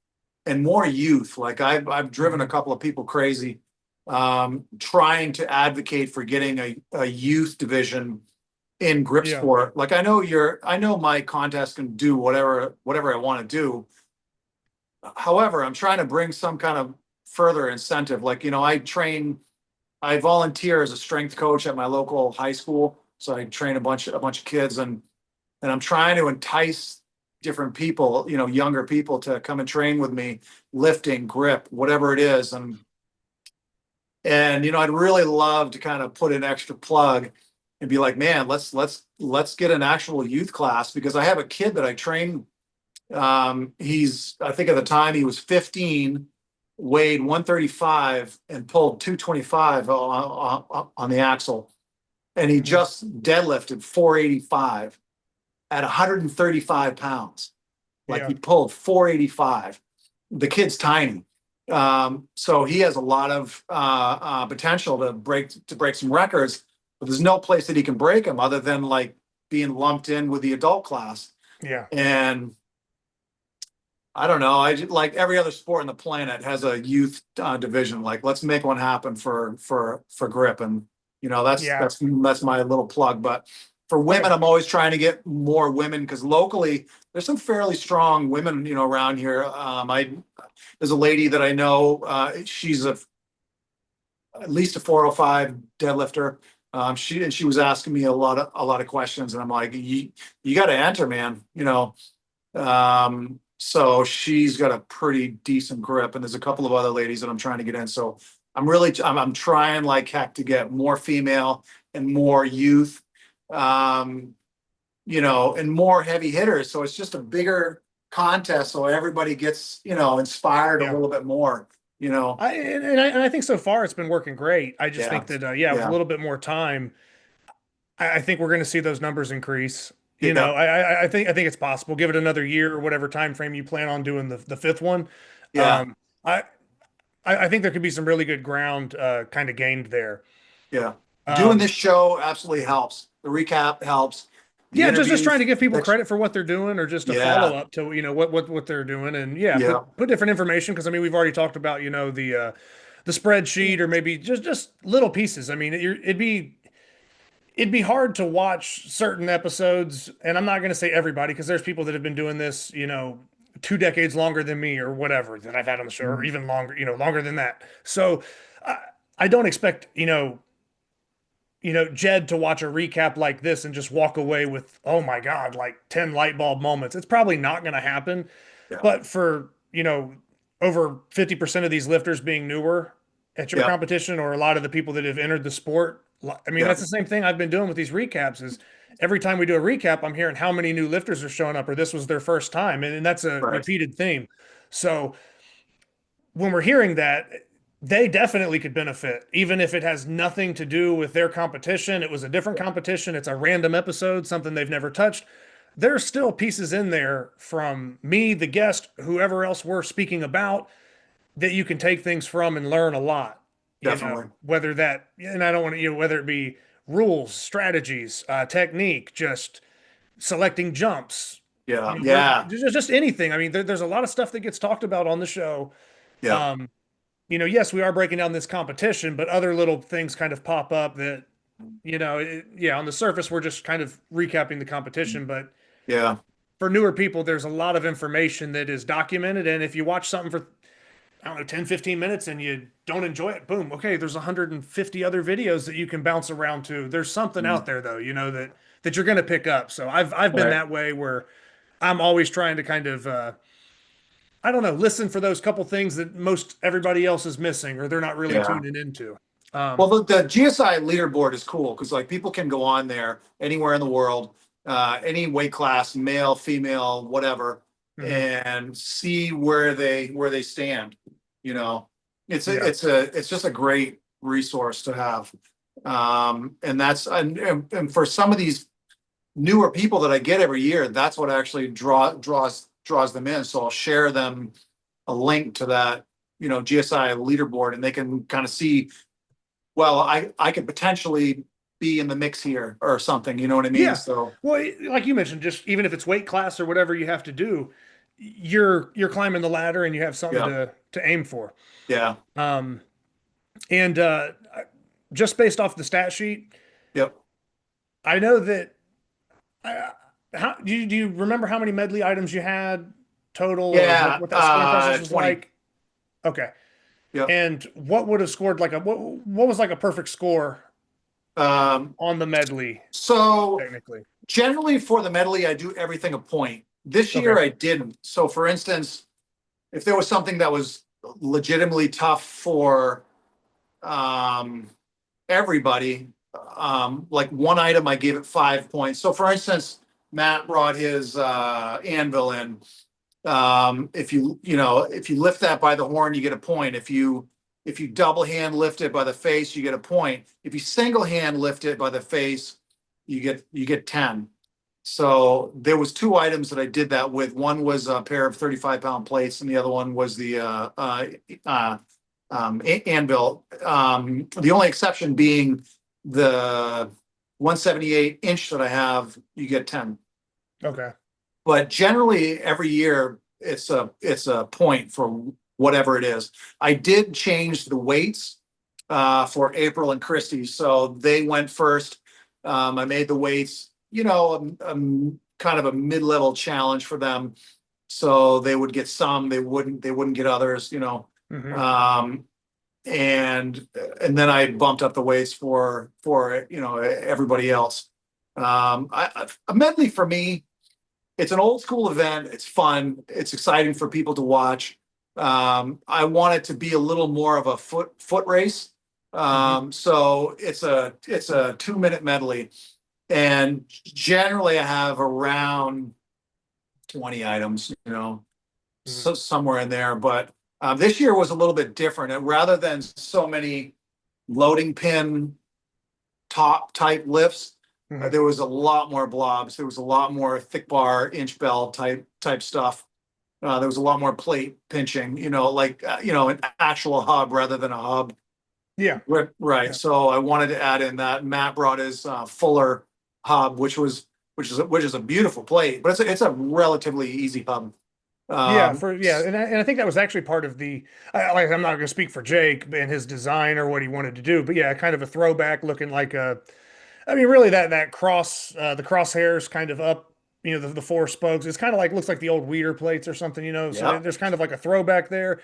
and more youth. Like I've driven a couple of people crazy, trying to advocate for getting a youth division in grip Yeah. sport. Like I know my contest can do whatever I want to do. However, I'm trying to bring some kind of further incentive. Like, you know, I volunteer as a strength coach at my local high school. So I train a bunch of kids, and I'm trying to entice different people, younger people to come and train with me, lifting, grip, whatever it is. And I'd really love to kind of put an extra plug and be like, man, let's get an actual youth class, because I have a kid that I train. I think at the time he was 15, weighed 135 and pulled 225 on the axle. And he just deadlifted 485 at 135 pounds. Like, he pulled 485. The kid's tiny. So he has a lot of potential to break some records, but there's no place that he can break them other than like being lumped in with the adult class. Yeah. And I don't know. Like every other sport on the planet has a youth division. Like, let's make one happen for grip. And that's my little plug. But for women, I'm always trying to get more women, because locally there's some fairly strong women, around here. There's a lady that I know. She's at least a 405 deadlifter. She was asking me a lot of questions, and I'm like, you got to enter, man. So she's got a pretty decent grip, and there's a couple of other ladies that I'm trying to get in. So I'm trying like heck to get more female and more youth, and more heavy hitters. So it's just a bigger contest, so everybody gets, inspired a little bit more. I think so far it's been working great. I just think that with a little bit more time, I think we're going to see those numbers increase. I think it's possible. Give it another year or whatever time frame you plan on doing the fifth one. Yeah. I think there could be some really good ground kind of gained there. Yeah. Doing this show absolutely helps. The recap helps. Just trying to give people credit for what they're doing, or just a follow up to what they're doing, and put different information, because we've already talked about the spreadsheet, or maybe just little pieces. It'd be hard to watch certain episodes, and I'm not going to say everybody, because there's people that have been doing this 2 decades longer than me, or whatever, that I've had on the show, or even longer, longer than that. So I don't expect Jed to watch a recap like this and just walk away with, oh my God, like 10 light bulb moments. It's probably not going to happen. Yeah. But for, over 50% of these lifters being newer at your competition, or a lot of the people that have entered the sport, that's the same thing I've been doing with these recaps. Is every time we do a recap, I'm hearing how many new lifters are showing up, or this was their first time. And that's a repeated theme. So when we're hearing that, they definitely could benefit, even if it has nothing to do with their competition. It was a different competition. It's a random episode, something they've never touched. There's still pieces in there from me, the guest, whoever else we're speaking about, that you can take things from and learn a lot. Definitely. Whether that, and I don't want to, whether it be rules, strategies, technique, just selecting jumps. Just anything. There's a lot of stuff that gets talked about on the show. Yeah. Yes, we are breaking down this competition, but other little things kind of pop up that, on the surface, we're just kind of recapping the competition. But for newer people, there's a lot of information that is documented. And if you watch something for, 10, 15 minutes and you don't enjoy it, boom. Okay. There's 150 other videos that you can bounce around to. There's something out there though, that you're going to pick up. So I've been that way, where I'm always trying to kind of, listen for those couple things that most everybody else is missing, or they're not really tuning into. Well, the GSI leaderboard is cool, because like people can go on there anywhere in the world, any weight class, male, female, whatever, and see where they stand. It's just a great resource to have. And for some of these newer people that I get every year, that's what actually draws them in. So I'll share them a link to that, GSI leaderboard, and they can kind of see, well, I could potentially be in the mix here or something, you know what I mean? Yeah. So, well, like you mentioned, just even if it's weight class or whatever you have to do, you're climbing the ladder and you have something to aim for. Yeah. And just based off the stat sheet. Yep. I know that, do you remember how many medley items you had total? Yeah, what that scoring process was 20. like? Okay. Yep. And what would have scored what was like a perfect score on the medley? So technically, generally for the medley, I do everything a point. This year Okay. I didn't. So for instance, if there was something that was legitimately tough for everybody, like one item, I gave it 5 points. So for instance, Matt brought his anvil in. If you lift that by the horn, you get a point. If you double hand lift it by the face, you get a point. If you single hand lift it by the face, you get 10. So there was 2 items that I did that with. One was a pair of 35-pound plates, and the other one was the anvil. The only exception being the 178-inch that I have, you get 10. Okay. But generally, every year it's a point for whatever it is. I did change the weights for April and Christy, so they went first. I made the weights, kind of a mid-level challenge for them, so they would get some, they wouldn't get others, Mhm. and then I bumped up the weights for everybody else. A medley for me, it's an old school event. It's fun. It's exciting for people to watch. I want it to be a little more of a foot race. So it's a 2-minute medley, and generally I have around 20 items, so somewhere in there. But this year was a little bit different. And rather than so many loading pin top type lifts, there was a lot more blobs. There was a lot more thick bar, inch bell type stuff. There was a lot more plate pinching, an actual hub rather than a hub. Yeah. Right. Yeah. So I wanted to add in that. Matt brought his Fuller hub, which is a beautiful plate, but it's a relatively easy hub. And I think that was actually part of I'm not going to speak for Jake and his design or what he wanted to do, but yeah, kind of a throwback looking like really that cross, the crosshairs kind of up, the 4 spokes. It's kind of looks like the old Weeder plates or something, so Yeah. there's kind of like a throwback there.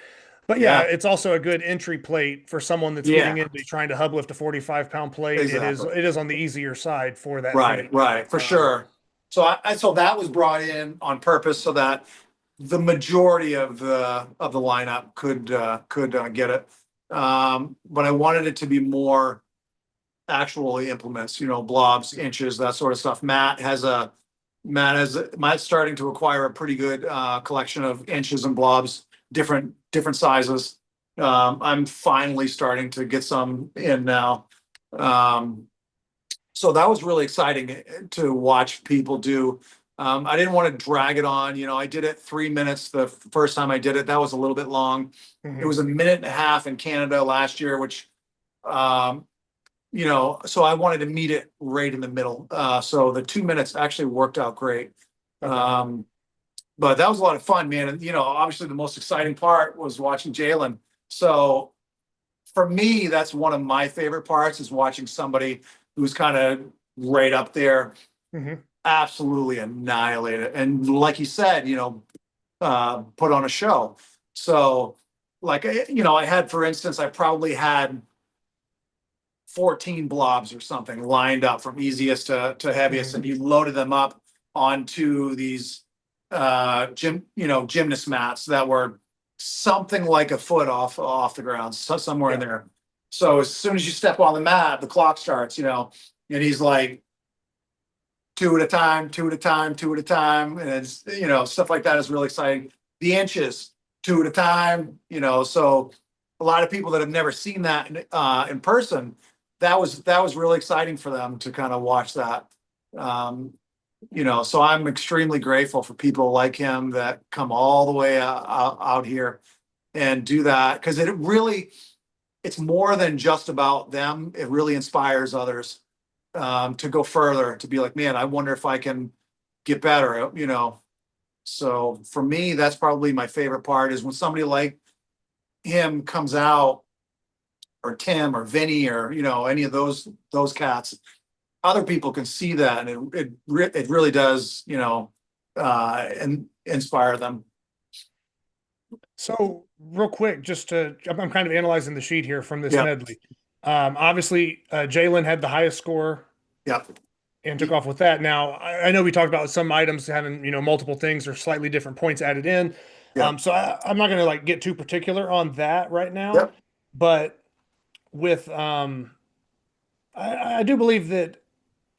But yeah, Yeah. it's also a good entry plate for someone that's getting into trying to hub lift a 45-pound plate. Exactly. It is on the easier side for that Right, plate. right, for sure. So so that was brought in on purpose so that the majority of the lineup could get it. But I wanted it to be more actual implements, blobs, inches, that sort of stuff. Matt's starting to acquire a pretty good collection of inches and blobs, different sizes. I'm finally starting to get some in now. So that was really exciting to watch people do. I didn't want to drag it on. I did it 3 minutes the first time I did it. That was a little bit long. It was a minute and a half in Canada last year, which, so I wanted to meet it right in the middle. So the 2 minutes actually worked out great. Okay. But that was a lot of fun, man. And, obviously the most exciting part was watching Jaland. So for me, that's one of my favorite parts, is watching somebody who's kind of right up there, absolutely annihilate it. And like you said, put on a show. So I had, for instance, I probably had 14 blobs or something lined up from easiest to heaviest, and you loaded them up onto these gymnast mats that were something like a foot off the ground, somewhere in there. So as soon as you step on the mat, the clock starts, and he's like 2 at a time, 2 at a time, 2 at a time. And it's, stuff like that is really exciting. The inches, 2 at a time, so a lot of people that have never seen that in person, that was really exciting for them to kind of watch that. So I'm extremely grateful for people like him that come all the way out here and do that, because it's more than just about them. It really inspires others to go further, to be like, man, I wonder if I can get better, So for me, that's probably my favorite part, is when somebody like him comes out, or Tim or Vinny, or, any of those cats, other people can see that, and it really does, and inspire them. So real quick, I'm kind of analyzing the sheet here from this Yeah. medley. Obviously, Jaland had the highest score. Yep. and took off with that. Now, I know we talked about some items having, multiple things or slightly different points added in. Yeah. So I'm not going to like get too particular on that right now, Yep. but with, I do believe that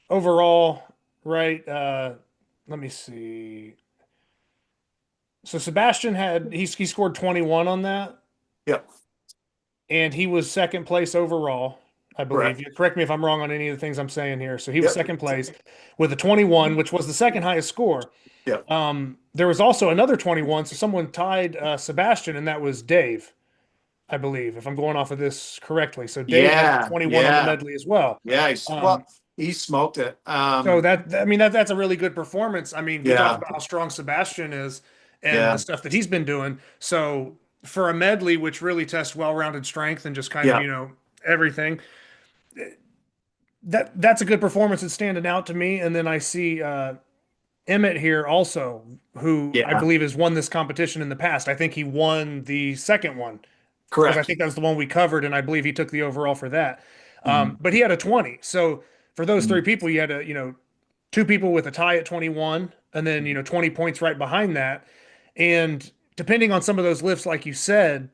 overall, right? Let me see. So Sebastian he scored 21 on that, Yep. and he was second place overall, I believe. Correct. You correct me if I'm wrong on any of the things I'm saying here. So he was Yep. second place with a 21, which was the second highest score. Yep. There was also another 21, so someone tied Sebastian, and that was Dave, I believe, if I'm going off of this correctly. So Dave had 21 on the medley as well. Yeah, he smoked it. So that's a really good performance. I mean, we Yeah. talked about how strong Sebastian is and the stuff that he's been doing. So for a medley, which really tests well-rounded strength and just kind of, everything, that's a good performance. It's standing out to me. And then I see Emitt here also, who I believe has won this competition in the past. I think he won the second one. Correct. Because I think that was the one we covered, and I believe he took the overall for that. But he had a 20. So for those three people, you had two people with a tie at 21, and then 20 points right behind that. And depending on some of those lifts, like you said,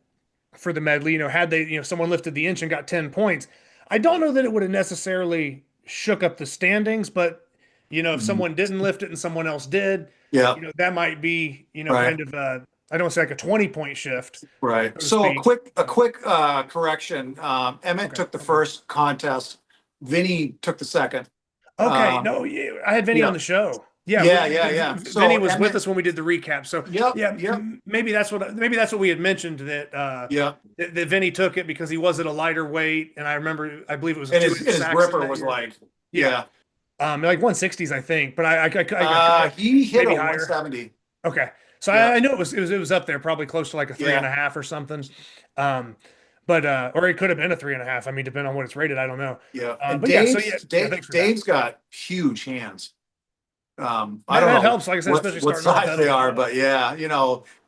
for the medley, had they, someone lifted the inch and got 10 points, I don't know that it would have necessarily shook up the standings, but if someone didn't lift it and someone else did, that might be, kind of I don't say like a 20-point shift. Right. So a quick correction. Emitt took the first contest. Vinny took the second. Okay. No, I had Vinny on the show. Yeah. So Vinny was with us when we did the recap. So Yep. maybe that's what we had mentioned that that Vinny took it because he was at a lighter weight, and I believe it was and his gripper was like like 160s, I think. But he hit a maybe higher. 170. Okay. So I knew it was up there, probably close to like a 3.5 or something. But or it could have been a 3.5. I mean, depending on what it's rated, I don't know. Yeah. But Dave's got huge hands. I don't know. That helps. Like I said, especially what starting size they are, but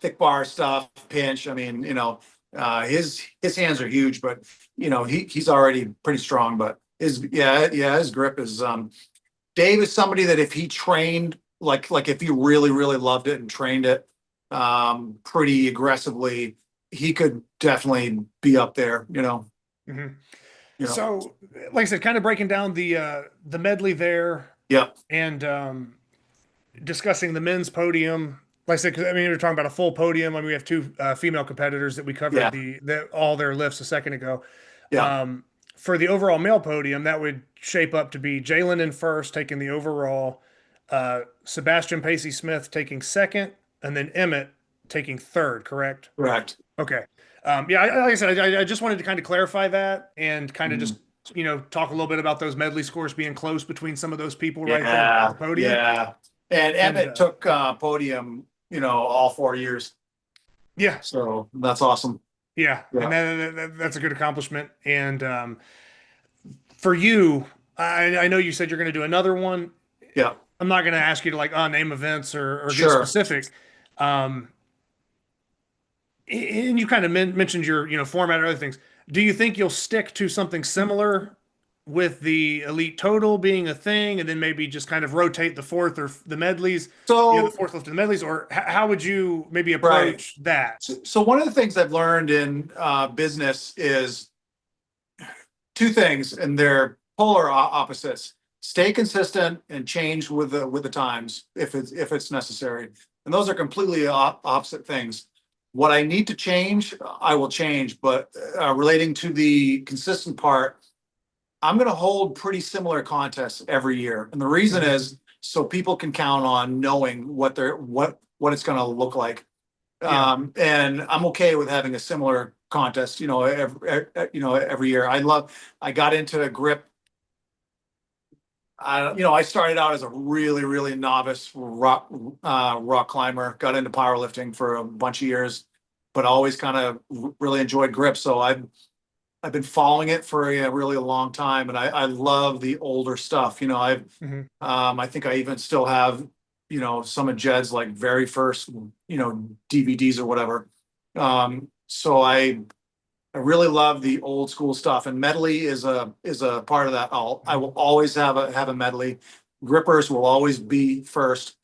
thick bar stuff, pinch. I mean, his hands are huge, but he's already pretty strong. But his grip is. Dave is somebody that if he trained like if he really loved it and trained it pretty aggressively, he could definitely be up there. So, like I said, kind of breaking down the medley there. Yeah. And discussing the men's podium. Like I said, because we were talking about a full podium. I mean, we have two female competitors that we covered all their lifts a second ago. Yeah. For the overall male podium, that would shape up to be Jaland in first, taking the overall, Sebastian Pacey-Smith taking second, and then Emitt taking third, correct? Correct. Okay. Like I said, I just wanted to kind of clarify that and kind of just, talk a little bit about those medley scores being close between some of those people right there at the podium. Yeah. And Emitt took podium, all 4 years. Yeah. So that's awesome. Yeah. And that's a good accomplishment. And for you, I know you said you're going to do another one. Yeah. I'm not going to ask you to like name events or get specific. And you kind of mentioned your format or other things. Do you think you'll stick to something similar with the elite total being a thing, and then maybe just kind of rotate the fourth or the medleys, so the fourth lift and the medleys, or how would you maybe approach that? So one of the things I've learned in business is two things, and they're polar opposites: stay consistent and change with the times if it's necessary. And those are completely opposite things. What I need to change, I will change. But relating to the consistent part, I'm going to hold pretty similar contests every year. And the reason is so people can count on knowing what it's going to look like. And I'm okay with having a similar contest, every year. I got into a grip. I started out as a really novice rock climber, got into powerlifting for a bunch of years, but always kind of really enjoyed grip. So I've been following it for a really long time, and I love the older stuff. I think I even still have, some of Jed's like very first, DVDs or whatever. So I really love the old school stuff, and medley is a part of that. I will always have a medley. grippers will always be first.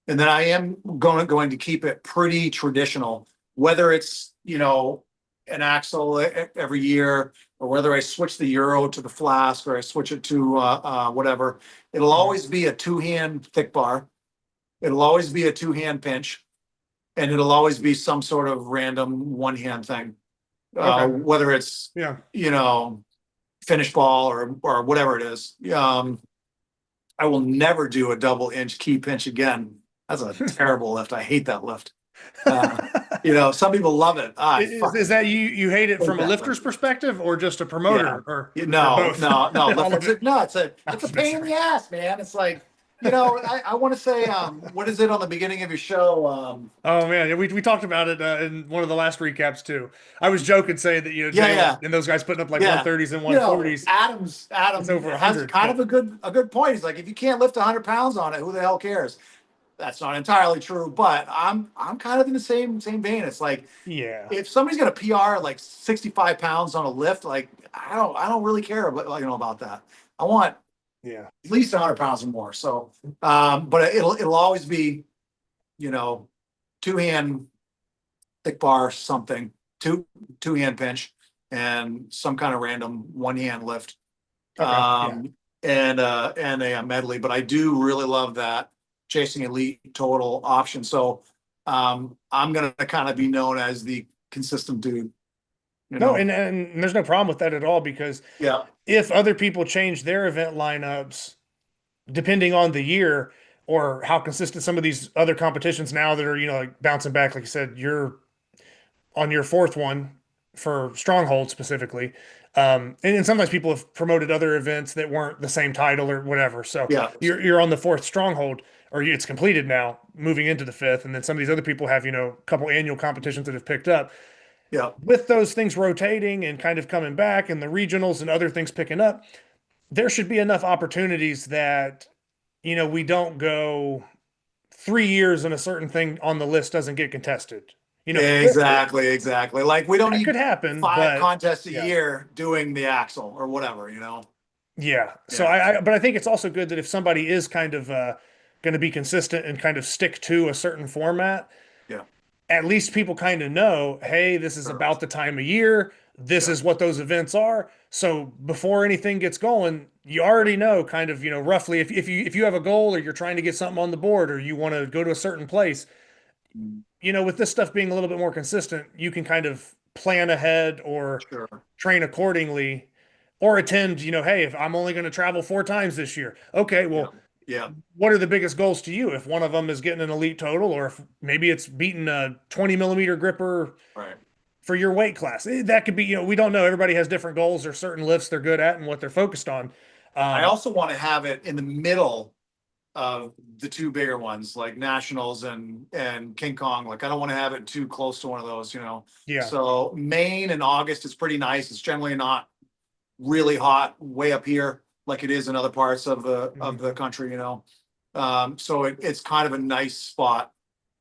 And then I am going to keep it pretty traditional, whether it's, you know, an axle every year, or whether I switch the Euro to the flask, or I switch it to whatever. It'll always be a 2-hand thick bar. It'll always be a 2-hand pinch, and it'll always be some sort of random 1-hand thing. Okay. Whether it's, Yeah. you know, finish ball or whatever it is. I will never do a double inch key pinch again. That's a terrible lift. I hate that lift. You know, some people love it. Is that you hate it from a lifter's perspective, or just a promoter, or both? No. It's a pain in the ass, man. It's like, you know, I want to say, what is it on the beginning of your show? Oh man, we talked about it in one of the last recaps too. I was joking saying that, you know, Jaland and those guys putting up like 130s and 140s. Adams over 100, has kind of a good point. He's like, if you can't lift 100 pounds on it, who the hell cares? That's not entirely true, but I'm kind of in the same vein. It's like, yeah, if somebody's gonna PR like 65 pounds on a lift, like I don't really care about, you know, about that. I want at least 100 pounds or more. So, but it'll always be, you know, 2-hand thick bar, something, two-hand pinch, and some kind of random 1-hand lift, and a medley. But I do really love that chasing elite total option. So I'm gonna kind of be known as the consistent dude. You know? and there's no problem with that at all, because if other people change their event lineups depending on the year or how consistent some of these other competitions now that are, you know, like bouncing back, like you said, you're on your 4th one for StrongHold specifically. And sometimes people have promoted other events that weren't the same title or whatever. So you're on the 4th StrongHold, or it's completed now, moving into the 5th. And then some of these other people have, you know, a couple annual competitions that have picked up. Yeah. With those things rotating and kind of coming back, and the regionals and other things picking up, there should be enough opportunities that, you know, we don't go 3 years and a certain thing on the list doesn't get contested. You know, exactly. Like we don't need could happen 5 contests a year doing the axle or whatever, you know? Yeah. So but I think it's also good that if somebody is kind of going to be consistent and kind of stick to a certain format, at least people kind of know, hey, this is about the time of year. This is what those events are. So before anything gets going, you already know kind of, you know, roughly if you have a goal, or you're trying to get something on the board, or you want to go to a certain place, you know, with this stuff being a little bit more consistent, you can kind of plan ahead or train accordingly, or attend, you know, hey, if I'm only going to travel 4 times this year. Okay, well, what are the biggest goals to you? If one of them is getting an elite total, or if maybe it's beating a 20-millimeter gripper for your weight class, that could be, you know, we don't know. Everybody has different goals or certain lifts they're good at and what they're focused on. I also want to have it in the middle of the 2 bigger ones, like Nationals and King Kong. Like, I don't want to have it too close to one of those, you know? So Maine in August is pretty nice. It's generally not really hot way up here like it is in other parts of the country, you know? So it's kind of a nice spot,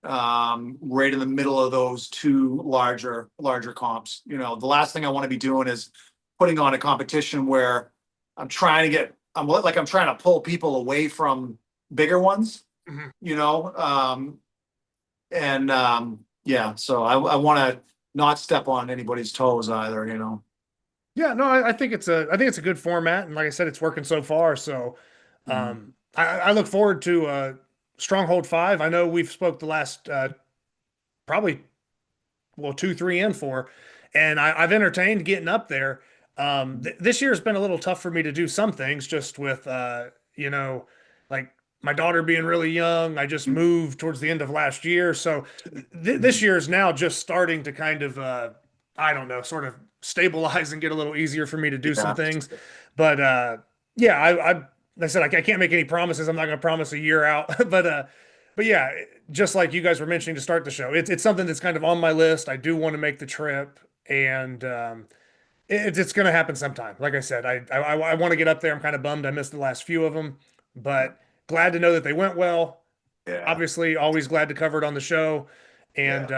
right in the middle of those 2 larger comps. You know, the last thing I want to be doing is putting on a competition where I'm trying to pull people away from bigger ones, you know? So I want to not step on anybody's toes either, you know? Yeah, no, I think it's a good format, and like I said, it's working so far. So, I look forward to StrongHold 5. I know we've spoke the last probably 2, 3, and 4, and I've entertained getting up there. This year has been a little tough for me to do some things, just with you know, like my daughter being really young. I just moved towards the end of last year, so this year is now just starting to kind of I don't know, sort of stabilize and get a little easier for me to do some things. But I said, I can't make any promises. I'm not going to promise a year out, but yeah, just like you guys were mentioning to start the show, it's something that's kind of on my list. I do want to make the trip, and it's going to happen sometime. Like I said, I want to get up there. I'm kind of bummed I missed the last few of them, but glad to know that they went well. Obviously, always glad to cover it on the show. And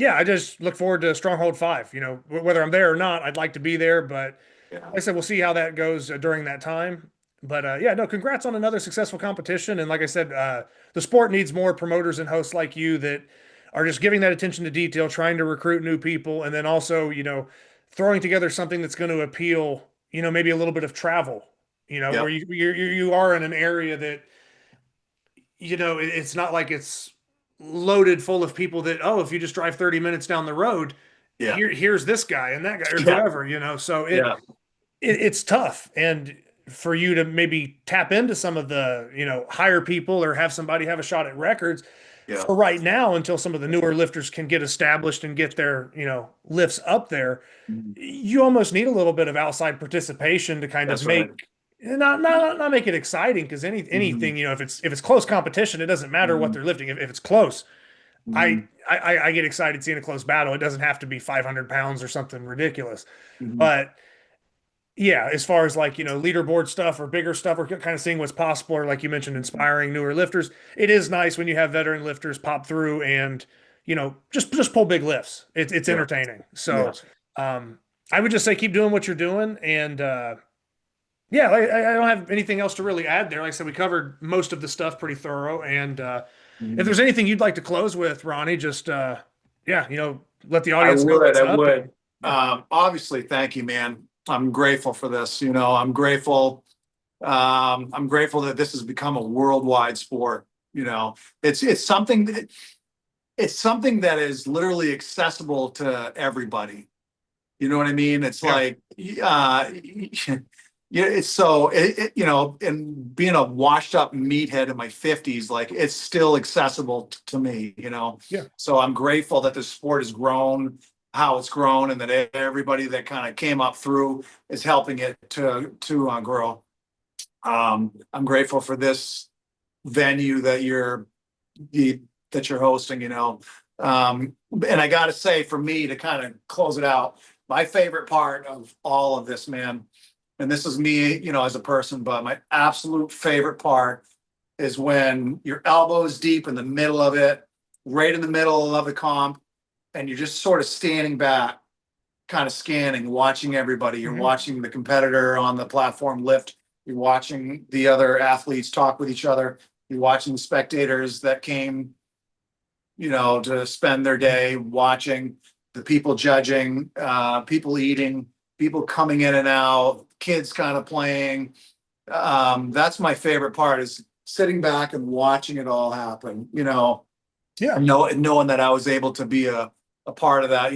I just look forward to StrongHold 5. You know, whether I'm there or not, I'd like to be there, but like I said, we'll see how that goes during that time. But yeah, no, congrats on another successful competition. And like I said, the sport needs more promoters and hosts like you that are just giving that attention to detail, trying to recruit new people, and then also, throwing together something that's going to appeal, maybe a little bit of travel, where Yep. you are in an area that, it's not like it's loaded full of people that, oh, if you just drive 30 minutes down the road, Yeah. here's this guy and that guy or Yeah. whoever, so Yeah. it's tough. And for you to maybe tap into some of the, hire people or have somebody have a shot at records Yeah. for right now until some of the newer lifters can get established and get their, lifts up there, you almost need a little bit of outside participation to kind That's of make right. not make it exciting because anything, if it's close competition, it doesn't matter what they're lifting. If it's close, I get excited seeing a close battle. It doesn't have to be 500 pounds or something ridiculous. But yeah, as far as like, leaderboard stuff or bigger stuff, or kind of seeing what's possible, or like you mentioned, inspiring newer lifters, it is nice when you have veteran lifters pop through and, just pull big lifts. It's entertaining. So, I would just say keep doing what you're doing. And, yeah, I don't have anything else to really add there. Like I said, we covered most of the stuff pretty thorough. And, if there's anything you'd like to close with, Ronnie, just, let the audience know what's up. I would. Obviously, thank you, man. I'm grateful for this. I'm grateful. I'm grateful that this has become a worldwide sport. It's something that is literally accessible to everybody. You know what I mean? It's like, it's so, and being a washed up meathead in my 50s, like it's still accessible to me, Yeah. So I'm grateful that this sport has grown, how it's grown, and that everybody that kind of came up through is helping it to grow. I'm grateful for this venue that you're hosting, and I got to say, for me to kind of close it out, my favorite part of all of this, man, and this is me, as a person, but my absolute favorite part is when your elbows deep in the middle of it, right in the middle of the comp, and you're just sort of standing back, kind of scanning, watching everybody. You're watching the competitor on the platform lift. You're watching the other athletes talk with each other. You're watching the spectators that came, to spend their day watching, the people judging, people eating, people coming in and out, kids kind of playing. That's my favorite part, is sitting back and watching it all happen, Yeah. knowing that I was able to be a part of that.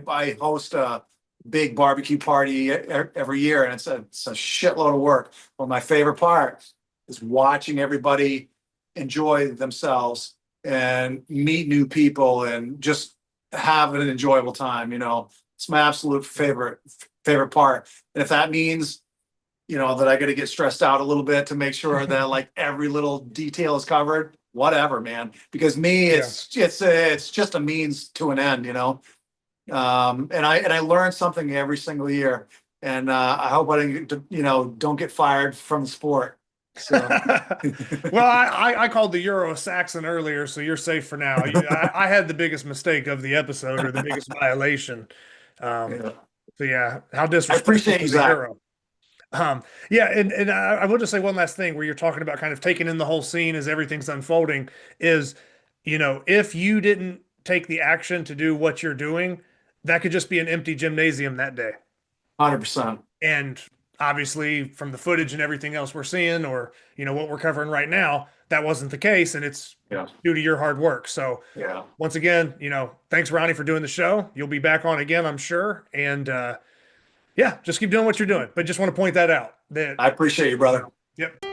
I host a big barbecue party every year, and it's a shitload of work. But my favorite part is watching everybody enjoy themselves and meet new people and just have an enjoyable time. It's my absolute favorite part. And if that means, that I got to get stressed out a little bit to make sure that like every little detail is covered, whatever, man. Because me, it's just a means to an end, and I learn something every single year, and I hope I don't get fired from the sport. So. Well, I called the Euro a Saxon earlier, so you're safe for now. I had the biggest mistake of the episode, or the biggest violation. So yeah, how disrespectful. I appreciate you, the Zach. Euro. Yeah, and I will just say one last thing, where you're talking about kind of taking in the whole scene as everything's unfolding, is, if you didn't take the action to do what you're doing, that could just be an empty gymnasium that day. 100%. And obviously from the footage and everything else we're seeing, or, what we're covering right now, that wasn't the case, and it's due to your hard work. So once again, thanks, Ronnie, for doing the show. You'll be back on again, I'm sure. And, yeah, just keep doing what you're doing. But just want to point that out. I appreciate you, brother. Yep.